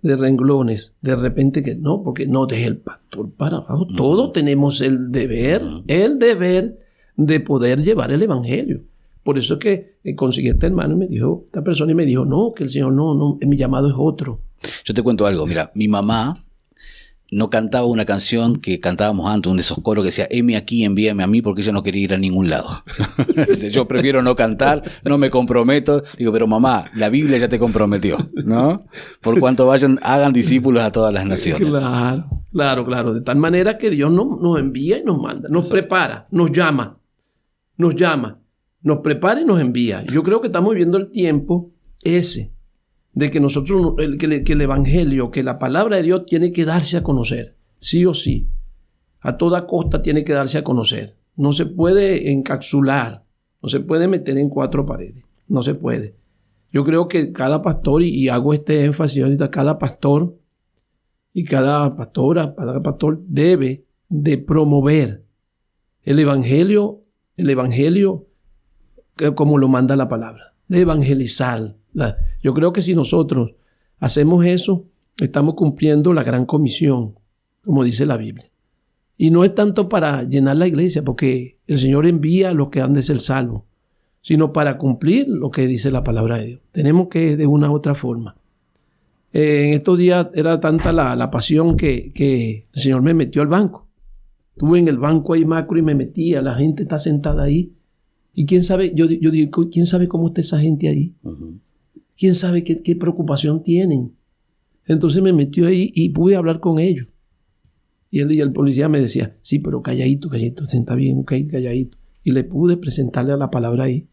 renglones. De repente que no, porque no deje el pastor para abajo. Todos tenemos el deber de poder llevar el evangelio. Por eso es que conseguí a este hermano y me dijo, esta persona y me dijo, no, que el Señor no, mi llamado es otro. Yo te cuento algo, mira, mi mamá no cantaba una canción que cantábamos antes, un de esos coros que decía, heme aquí, envíame a mí, porque ella no quería ir a ningún lado. Yo prefiero no cantar, no me comprometo. Digo, pero mamá, la Biblia ya te comprometió, ¿no? Por cuanto vayan, hagan discípulos a todas las naciones. Claro. De tal manera que Dios nos envía y nos manda, nos prepara, nos llama, nos prepara y nos envía. Yo creo que estamos viviendo el tiempo ese, de que nosotros, que el Evangelio, que la palabra de Dios tiene que darse a conocer, sí o sí. A toda costa tiene que darse a conocer. No se puede encapsular, no se puede meter en 4 paredes, no se puede. Yo creo que cada pastor, y hago este énfasis ahorita, cada pastor y cada pastora, cada pastor debe de promover el evangelio como lo manda la palabra, de evangelizar. Yo creo que si nosotros hacemos eso, estamos cumpliendo la gran comisión, como dice la Biblia. Y no es tanto para llenar la iglesia, porque el Señor envía a los que han de ser salvos, sino para cumplir lo que dice la palabra de Dios. Tenemos que de una u otra forma. En estos días era tanta la pasión que el Señor me metió al banco. Estuve en el banco ahí macro y me metía. La gente está sentada ahí. Y quién sabe, yo digo, ¿quién sabe cómo está esa gente ahí? Uh-huh. ¿Quién sabe qué preocupación tienen? Entonces me metió ahí y pude hablar con ellos. Y el policía me decía, sí, pero calladito, senta bien, okay, calladito. Y le pude presentarle la palabra ahí.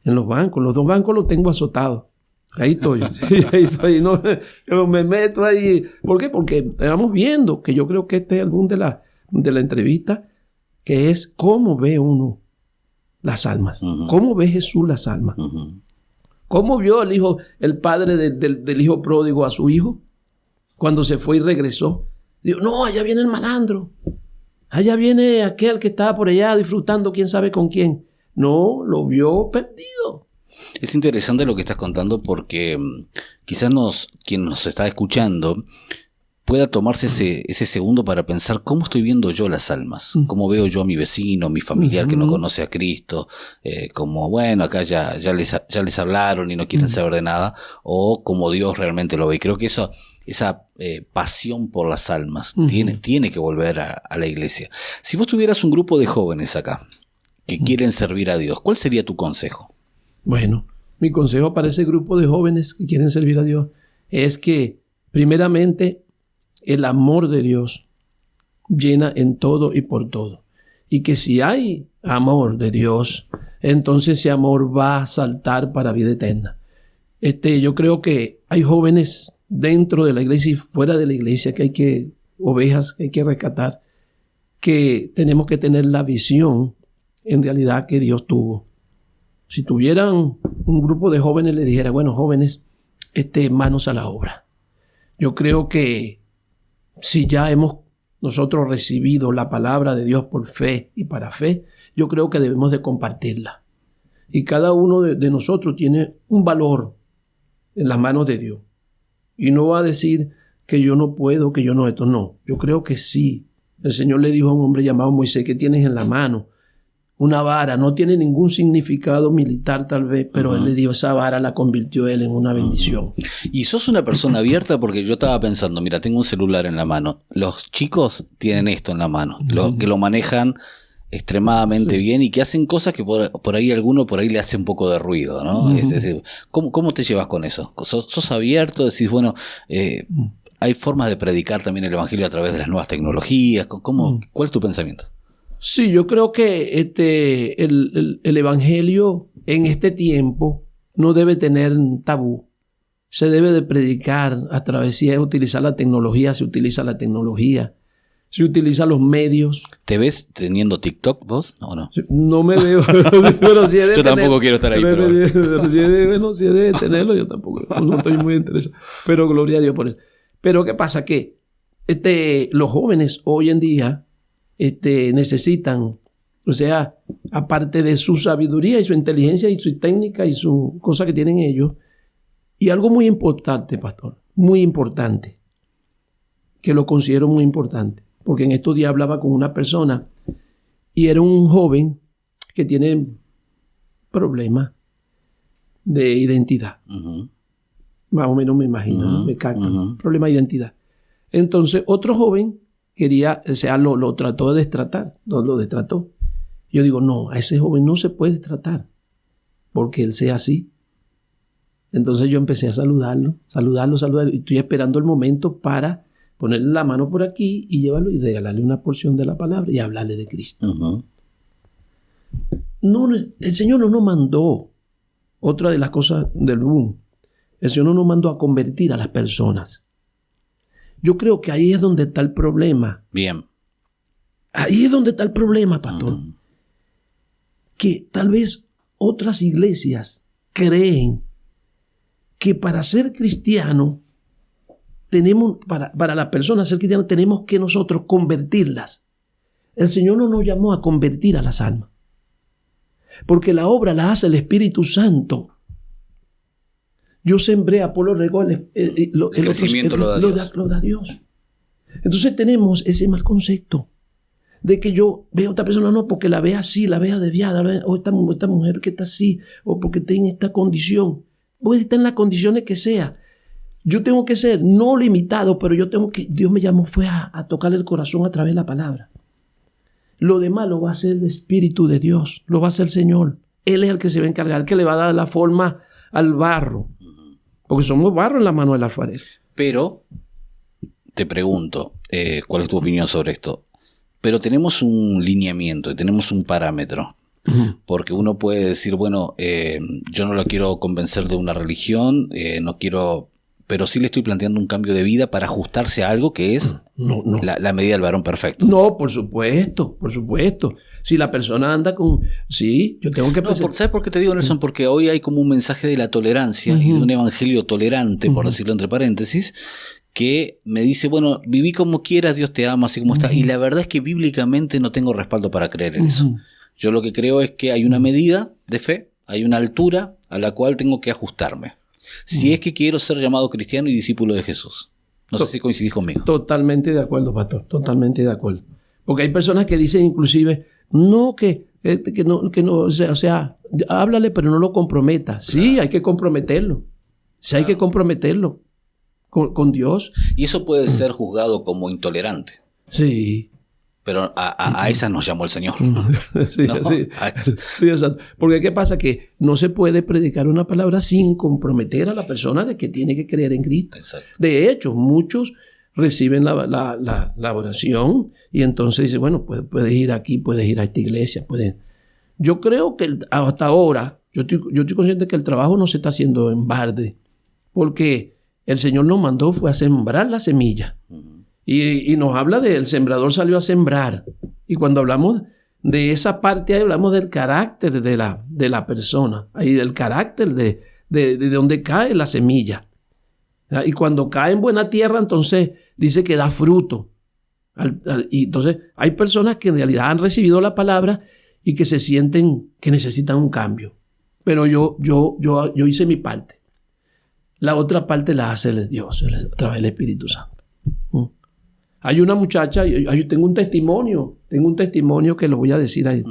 En los bancos, los 2 bancos los tengo azotados. Ahí estoy. Sí, ahí estoy. No, pero me meto ahí. ¿Por qué? Porque estamos viendo, que yo creo que este es algún de la entrevista, que es cómo ve uno las almas. Uh-huh. ¿Cómo ve Jesús las almas? Uh-huh. ¿Cómo vio el padre del hijo pródigo a su hijo? Cuando se fue y regresó. Dijo, no, allá viene el malandro. Allá viene aquel que estaba por allá disfrutando quién sabe con quién. No, lo vio perdido. Es interesante lo que estás contando porque quizás quien nos está escuchando pueda tomarse ese segundo para pensar cómo estoy viendo yo las almas, cómo veo yo a mi vecino, mi familiar que no conoce a Cristo, como bueno, acá ya les hablaron y no quieren saber de nada, o como Dios realmente lo ve. Y creo que esa pasión por las almas tiene que volver a la iglesia. Si vos tuvieras un grupo de jóvenes acá que quieren servir a Dios, ¿cuál sería tu consejo? Bueno, mi consejo para ese grupo de jóvenes que quieren servir a Dios es que, primeramente, el amor de Dios llena en todo y por todo. Y que si hay amor de Dios, entonces ese amor va a saltar para vida eterna. Yo creo que hay jóvenes dentro de la iglesia y fuera de la iglesia ovejas que hay que rescatar, que tenemos que tener la visión en realidad que Dios tuvo. Si tuvieran un grupo de jóvenes, le dijera, bueno, jóvenes, manos a la obra. Yo creo que si ya hemos nosotros recibido la palabra de Dios por fe y para fe, yo creo que debemos de compartirla. Y cada uno de nosotros tiene un valor en las manos de Dios. Y no va a decir que yo no puedo, que yo no esto. No, yo creo que sí. El Señor le dijo a un hombre llamado Moisés, ¿qué tienes en la mano? Una vara, no tiene ningún significado militar tal vez, pero él le dijo, esa vara la convirtió él en una bendición. Y sos una persona abierta porque yo estaba pensando, mira, tengo un celular en la mano. Los chicos tienen esto en la mano, que lo manejan extremadamente bien y que hacen cosas que por ahí alguno por ahí le hace un poco de ruido, ¿no? Es decir, ¿cómo te llevas con eso? ¿Sos abierto? Decís, bueno, hay formas de predicar también el evangelio a través de las nuevas tecnologías. ¿Cuál es tu pensamiento? Sí, yo creo que el evangelio en este tiempo no debe tener tabú. Se debe de predicar a través, si es utilizar la tecnología, se utiliza la tecnología. Se utiliza los medios. ¿Te ves teniendo TikTok vos o no? No me veo, pero si he de yo tampoco quiero estar ahí. Pero si he de tenerlo, yo tampoco. No estoy muy interesado. Pero gloria a Dios por eso. Pero ¿qué pasa? Que los jóvenes hoy en día necesitan, o sea, aparte de su sabiduría y su inteligencia y su técnica y su cosa que tienen ellos, y algo muy importante, pastor, muy importante, que lo considero muy importante, porque en estos días hablaba con una persona y era un joven que tiene problemas de identidad. Más o menos me imagino, ¿no? Me capta, problema de identidad. Entonces, otro joven quería, o sea, lo trató de destratar, lo destrató. Yo digo, no, a ese joven no se puede destratar, porque él sea así. Entonces yo empecé a saludarlo, y estoy esperando el momento para ponerle la mano por aquí y llevarlo y regalarle una porción de la palabra y hablarle de Cristo. No, el Señor no nos mandó, otra de las cosas del boom, El Señor no nos mandó a convertir a las personas. Yo creo que ahí es donde está el problema. Bien. Ahí es donde está el problema, pastor. Que tal vez otras iglesias creen que para ser cristiano, para las personas ser cristianas, tenemos que nosotros convertirlas. El Señor no nos llamó a convertir a las almas. Porque la obra la hace el Espíritu Santo. Yo sembré, Apolo regó, el crecimiento lo da Dios. Entonces tenemos ese mal concepto de que yo veo a otra persona, no, porque la vea así, la vea desviada, o esta mujer que está así, o porque tiene esta condición. Puede estar en las condiciones que sea. Yo tengo que ser no limitado, pero Dios me llamó fue a tocar el corazón a través de la palabra. Lo demás lo va a hacer el Espíritu de Dios, lo va a hacer el Señor. Él es el que se va a encargar, el que le va a dar la forma al barro. Porque somos barro en la mano del alfarero. Pero, te pregunto, ¿cuál es tu opinión sobre esto? Pero tenemos un lineamiento, tenemos un parámetro. Porque uno puede decir, bueno, yo no lo quiero convencer de una religión, no quiero... Pero sí le estoy planteando un cambio de vida para ajustarse a algo que es la medida del varón perfecto. No, por supuesto, por supuesto. Si la persona anda con... Sí, yo tengo que... ¿Sabes por qué te digo, Nelson? Porque hoy hay como un mensaje de la tolerancia y de un evangelio tolerante, por decirlo entre paréntesis, que me dice, bueno, viví como quieras, Dios te ama así como está. Y la verdad es que bíblicamente no tengo respaldo para creer en eso. Yo lo que creo es que hay una medida de fe, hay una altura a la cual tengo que ajustarme. Si es que quiero ser llamado cristiano y discípulo de Jesús. No sé si coincidís conmigo. Totalmente de acuerdo, pastor. Totalmente de acuerdo. Porque hay personas que dicen inclusive, no, que no, o sea, háblale, pero no lo comprometa. Claro. Sí, hay que comprometerlo. Sí, hay que comprometerlo con Dios. Y eso puede ser juzgado como intolerante. Sí. Pero a esas nos llamó el Señor. Sí, ¿no? Sí, exacto. Porque ¿qué pasa? Que no se puede predicar una palabra sin comprometer a la persona de que tiene que creer en Cristo. Exacto. De hecho, muchos reciben la oración y entonces dicen, bueno, puedes ir aquí, puedes ir a esta iglesia. Yo creo que hasta ahora, yo estoy consciente que el trabajo no se está haciendo en balde, porque el Señor nos mandó fue a sembrar la semilla. Y nos habla el sembrador salió a sembrar. Y cuando hablamos de esa parte, ahí hablamos del carácter de la persona. Ahí del carácter de donde cae la semilla. Y cuando cae en buena tierra, entonces dice que da fruto. Y entonces hay personas que en realidad han recibido la palabra y que se sienten que necesitan un cambio. Pero yo hice mi parte. La otra parte la hace Dios a través del Espíritu Santo. Hay una muchacha, yo tengo un testimonio que lo voy a decir ahí.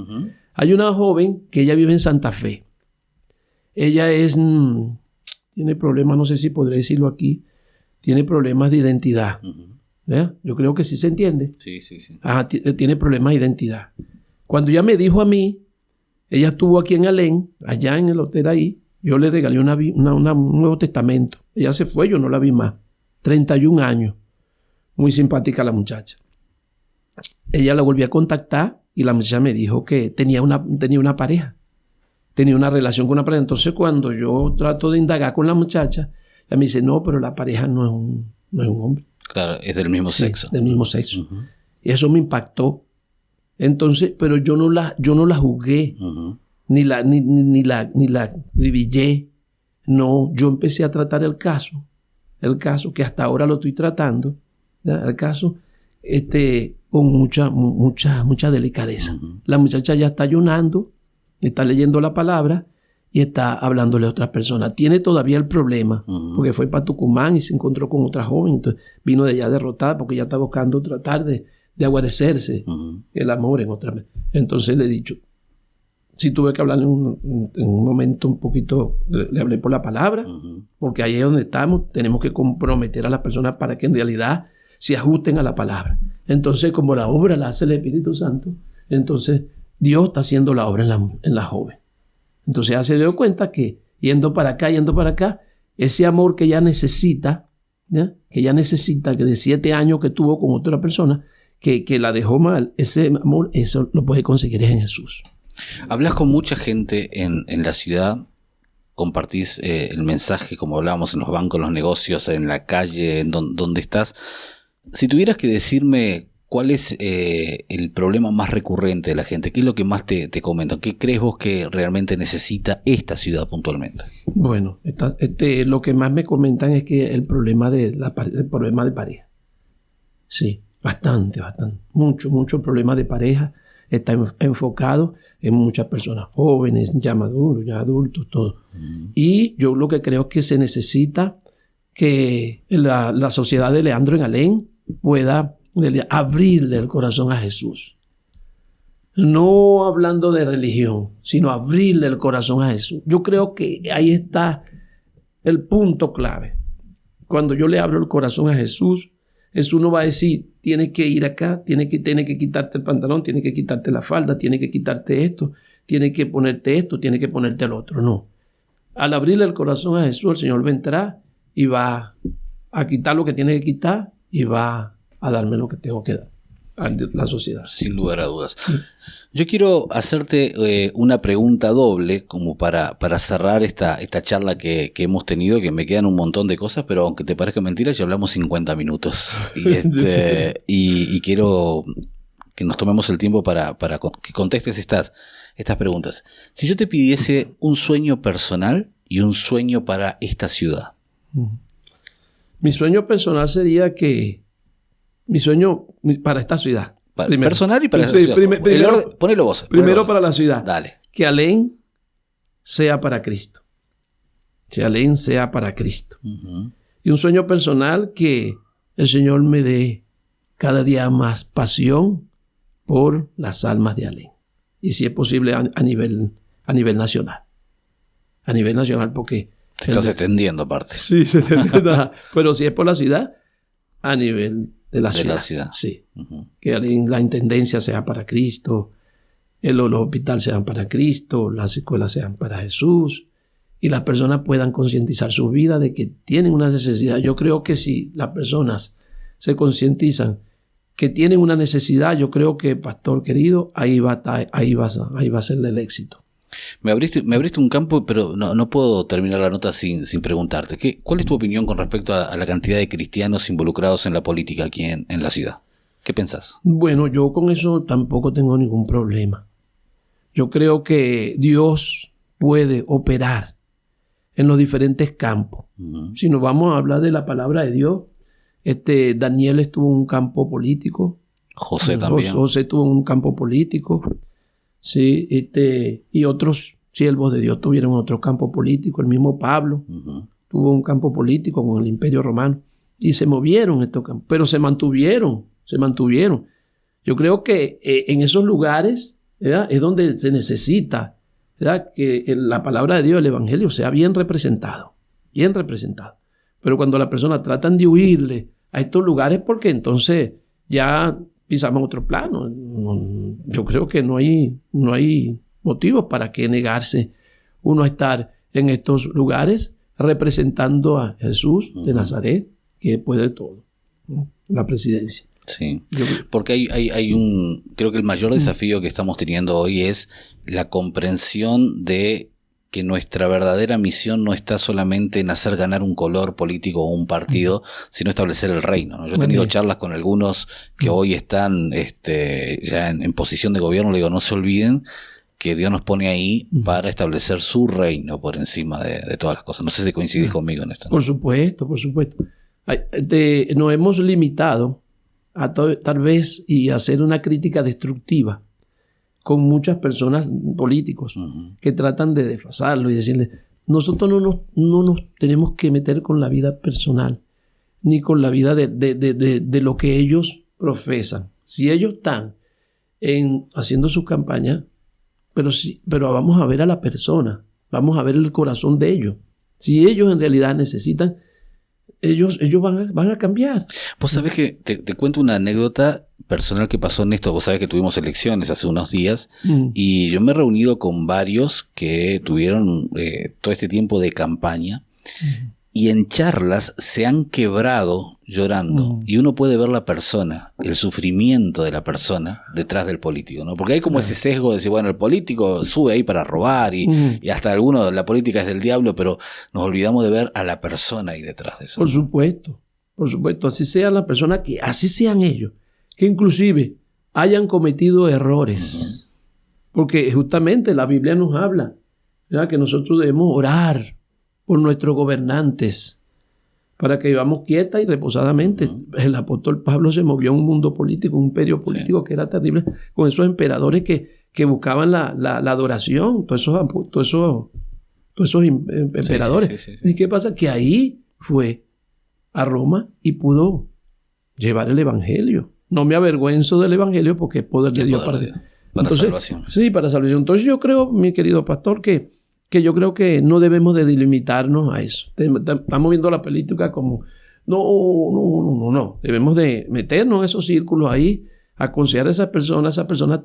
Hay una joven que ella vive en Santa Fe. Ella tiene problemas, no sé si podré decirlo aquí, tiene problemas de identidad. Yo creo que sí se entiende. Sí. Tiene problemas de identidad. Cuando ella me dijo a mí, ella estuvo aquí en Alén, allá en el hotel ahí, yo le regalé un Nuevo Testamento. Ella se fue, yo no la vi más. 31 años. Muy simpática la muchacha. Ella la volví a contactar y la muchacha me dijo que tenía una pareja. Tenía una relación con una pareja. Entonces cuando yo trato de indagar con la muchacha, ella me dice, no, pero la pareja no es un hombre. Claro, es del mismo sexo. Del mismo sexo. Y eso me impactó. Entonces, pero yo no la juzgué, ni la ribillé. No, yo empecé a tratar el caso que hasta ahora lo estoy tratando, el caso con mucha delicadeza. La muchacha ya está ayunando, está leyendo la palabra y está hablándole a otras personas. Tiene todavía el problema, porque fue para Tucumán y se encontró con otra joven, entonces vino de allá derrotada porque ya está buscando tratar de aguarecerse el amor en otra vez. Entonces le he dicho, sí tuve que hablarle en un momento un poquito, le hablé por la palabra, porque ahí es donde estamos, tenemos que comprometer a las personas para que en realidad se ajusten a la palabra. Entonces, como la obra la hace el Espíritu Santo, entonces Dios está haciendo la obra en la joven. Entonces ya se dio cuenta que yendo para acá, ese amor que ella necesita, que de 7 años que tuvo con otra persona, que la dejó mal, ese amor, eso lo puede conseguir en Jesús. Hablas con mucha gente en la ciudad compartís el mensaje, como hablábamos, en los bancos, en los negocios, en la calle, en donde estás. Si tuvieras que decirme cuál es el problema más recurrente de la gente, ¿qué es lo que más te comentan? ¿Qué crees vos que realmente necesita esta ciudad puntualmente? Bueno, lo que más me comentan es que el problema de pareja. Sí, bastante. Mucho problema de pareja. Está enfocado en muchas personas jóvenes, ya maduros, ya adultos, todo. Y yo lo que creo es que se necesita que la sociedad de Leandro en Alén pueda abrirle el corazón a Jesús. No hablando de religión, sino abrirle el corazón a Jesús. Yo creo que ahí está el punto clave. Cuando yo le abro el corazón a Jesús, Jesús no va a decir, tienes que ir acá, tienes que quitarte el pantalón, tienes que quitarte la falda, tienes que quitarte esto, tienes que ponerte esto, tienes que ponerte el otro. No. Al abrirle el corazón a Jesús, el Señor va a entrar y va a quitar lo que tiene que quitar y va a darme lo que tengo que dar a la sociedad. Sin lugar a dudas. Yo quiero hacerte una pregunta doble como para cerrar esta charla que hemos tenido, que me quedan un montón de cosas, pero aunque te parezca mentira, ya hablamos 50 minutos. Y quiero que nos tomemos el tiempo para que contestes estas preguntas. Si yo te pidiese un sueño personal y un sueño para esta ciudad. Mi sueño personal sería que mi sueño para esta ciudad. Personal y para esta ciudad. Ponelo vos. Primero para la ciudad. Dale. Que Alén sea para Cristo. Que Alén sea para Cristo. Uh-huh. Y un sueño personal que el Señor me dé cada día más pasión por las almas de Alén. Y si es posible a nivel nacional. A nivel nacional porque... Te estás extendiendo aparte. Sí, se extiende. Pero si es por la ciudad, a nivel de la ciudad. Sí. Uh-huh. Que la intendencia sea para Cristo, los hospitales sean para Cristo, las escuelas sean para Jesús, y las personas puedan concientizar su vida de que tienen una necesidad. Yo creo que si las personas se concientizan que tienen una necesidad, yo creo que, pastor querido, ahí va a ser el éxito. Me abriste un campo, pero no puedo terminar la nota sin preguntarte. ¿Cuál es tu opinión con respecto a la cantidad de cristianos involucrados en la política aquí en la ciudad? ¿Qué pensás? Bueno, yo con eso tampoco tengo ningún problema. Yo creo que Dios puede operar en los diferentes campos. Uh-huh. Si nos vamos a hablar de la palabra de Dios, Daniel estuvo en un campo político. José también. José estuvo en un campo político. Sí, y otros siervos de Dios tuvieron otro campo político. El mismo Pablo tuvo un campo político con el Imperio Romano y se movieron estos campos, pero se mantuvieron. Yo creo que en esos lugares, ¿verdad?, es donde se necesita, ¿verdad?, que la palabra de Dios, el Evangelio, sea bien representado. Pero cuando las personas tratan de huirle a estos lugares, porque entonces ya pisamos otro plano. Yo creo que no hay motivos para que negarse uno a estar en estos lugares representando a Jesús de Nazaret, que puede todo, ¿no?, la presidencia. Sí, porque creo que el mayor desafío que estamos teniendo hoy es la comprensión de que nuestra verdadera misión no está solamente en hacer ganar un color político o un partido, sino establecer el reino, ¿no? Yo he tenido charlas con algunos que hoy están ya en posición de gobierno. Le digo, no se olviden que Dios nos pone ahí para establecer su reino por encima de todas las cosas. No sé si coincidís conmigo en esto, ¿no? Por supuesto. Nos hemos limitado a tal vez y hacer una crítica destructiva con muchas personas, políticos, que tratan de desfasarlo y decirle, nosotros no nos tenemos que meter con la vida personal, ni con la vida de lo que ellos profesan. Si ellos están haciendo su campaña, pero vamos a ver a la persona, vamos a ver el corazón de ellos. Si ellos en realidad necesitan, ellos van a cambiar. Vos sabés que te cuento una anécdota personal que pasó en esto. Vos sabés que tuvimos elecciones hace unos días y yo me he reunido con varios que tuvieron todo este tiempo de campaña y en charlas se han quebrado llorando y uno puede ver la persona, el sufrimiento de la persona detrás del político, ¿no? Porque hay como ese sesgo de decir, bueno, el político sube ahí para robar y hasta algunos, la política es del diablo, pero nos olvidamos de ver a la persona ahí detrás de eso. Por supuesto, así sean las personas, que así sean ellos, que inclusive hayan cometido errores, porque justamente la Biblia nos habla, ¿verdad?, que nosotros debemos orar por nuestros gobernantes, para que vivamos quieta y reposadamente. El apóstol Pablo se movió en un mundo político, un imperio político que era terrible, con esos emperadores que buscaban la adoración, todos esos emperadores. Sí. ¿Y qué pasa? Que ahí fue a Roma y pudo llevar el evangelio. No me avergüenzo del evangelio porque es poder de Dios para salvación. Sí, para salvación. Entonces yo creo, mi querido pastor, que yo creo que no debemos de delimitarnos a eso. Estamos viendo la política como, no. Debemos de meternos en esos círculos ahí, aconsejar a esas personas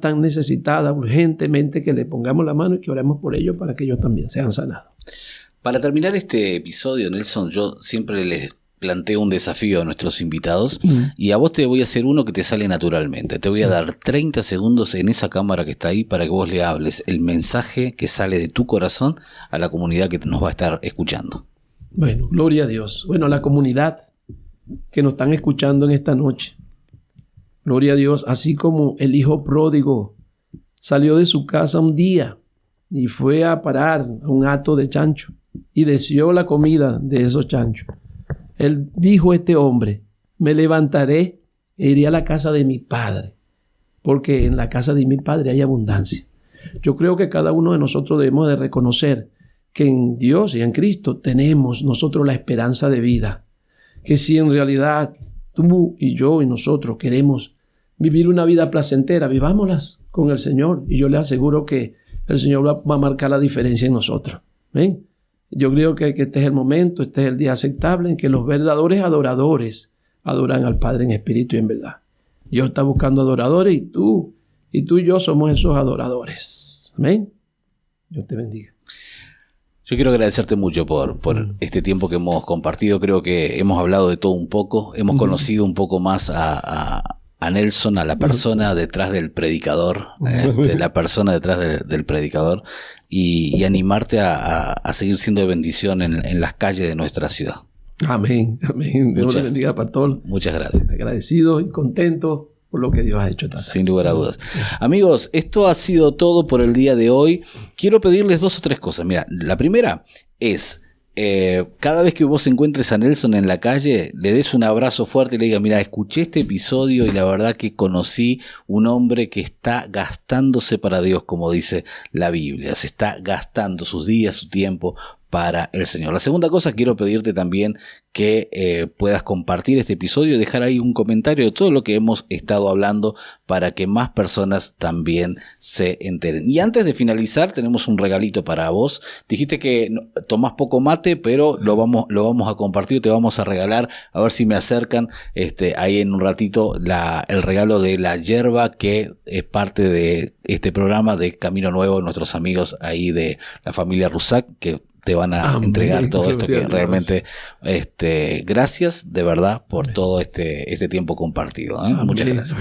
tan necesitadas urgentemente, que le pongamos la mano y que oremos por ellos para que ellos también sean sanados. Para terminar este episodio, Nelson, yo siempre les planteo un desafío a nuestros invitados y a vos te voy a hacer uno que te sale naturalmente. Te voy a dar 30 segundos en esa cámara que está ahí para que vos le hables el mensaje que sale de tu corazón a la comunidad que nos va a estar escuchando. Bueno, gloria a Dios. Bueno, a la comunidad que nos están escuchando en esta noche. Gloria a Dios. Así como el hijo pródigo salió de su casa un día y fue a parar a un hato de chancho y deseó la comida de esos chanchos. Él dijo, este hombre, me levantaré e iré a la casa de mi padre, porque en la casa de mi padre hay abundancia. Yo creo que cada uno de nosotros debemos de reconocer que en Dios y en Cristo tenemos nosotros la esperanza de vida. Que si en realidad tú y yo y nosotros queremos vivir una vida placentera, vivámoslas con el Señor. Y yo le aseguro que el Señor va a marcar la diferencia en nosotros. ¿Ven? Yo creo que este es el momento, este es el día aceptable en que los verdaderos adoradores adoran al Padre en espíritu y en verdad. Dios está buscando adoradores y tú y yo somos esos adoradores. Amén. Dios te bendiga. Yo quiero agradecerte mucho por este tiempo que hemos compartido. Creo que hemos hablado de todo un poco, hemos conocido un poco más a Nelson, a la persona detrás del predicador, la persona detrás del predicador, y animarte a seguir siendo de bendición en las calles de nuestra ciudad. Amén. Dios le bendiga, pastor. Muchas gracias. Agradecido y contento por lo que Dios ha hecho. Sin lugar a dudas. Amigos, esto ha sido todo por el día de hoy. Quiero pedirles 2 o 3 cosas. Mira, la primera es, cada vez que vos encuentres a Nelson en la calle, le des un abrazo fuerte y le digas, mira, escuché este episodio y la verdad que conocí un hombre que está gastándose para Dios, como dice la Biblia. Se está gastando sus días, su tiempo para el Señor. La segunda cosa, quiero pedirte también que puedas compartir este episodio y dejar ahí un comentario de todo lo que hemos estado hablando para que más personas también se enteren. Y antes de finalizar, tenemos un regalito para vos. Dijiste que tomás poco mate, pero lo vamos a compartir, te vamos a regalar, a ver si me acercan ahí en un ratito el regalo de la yerba, que es parte de este programa de Camino Nuevo, nuestros amigos ahí de la familia Rusac, que te van a entregar todo esto, que realmente gracias de verdad por todo este tiempo compartido. Muchas gracias.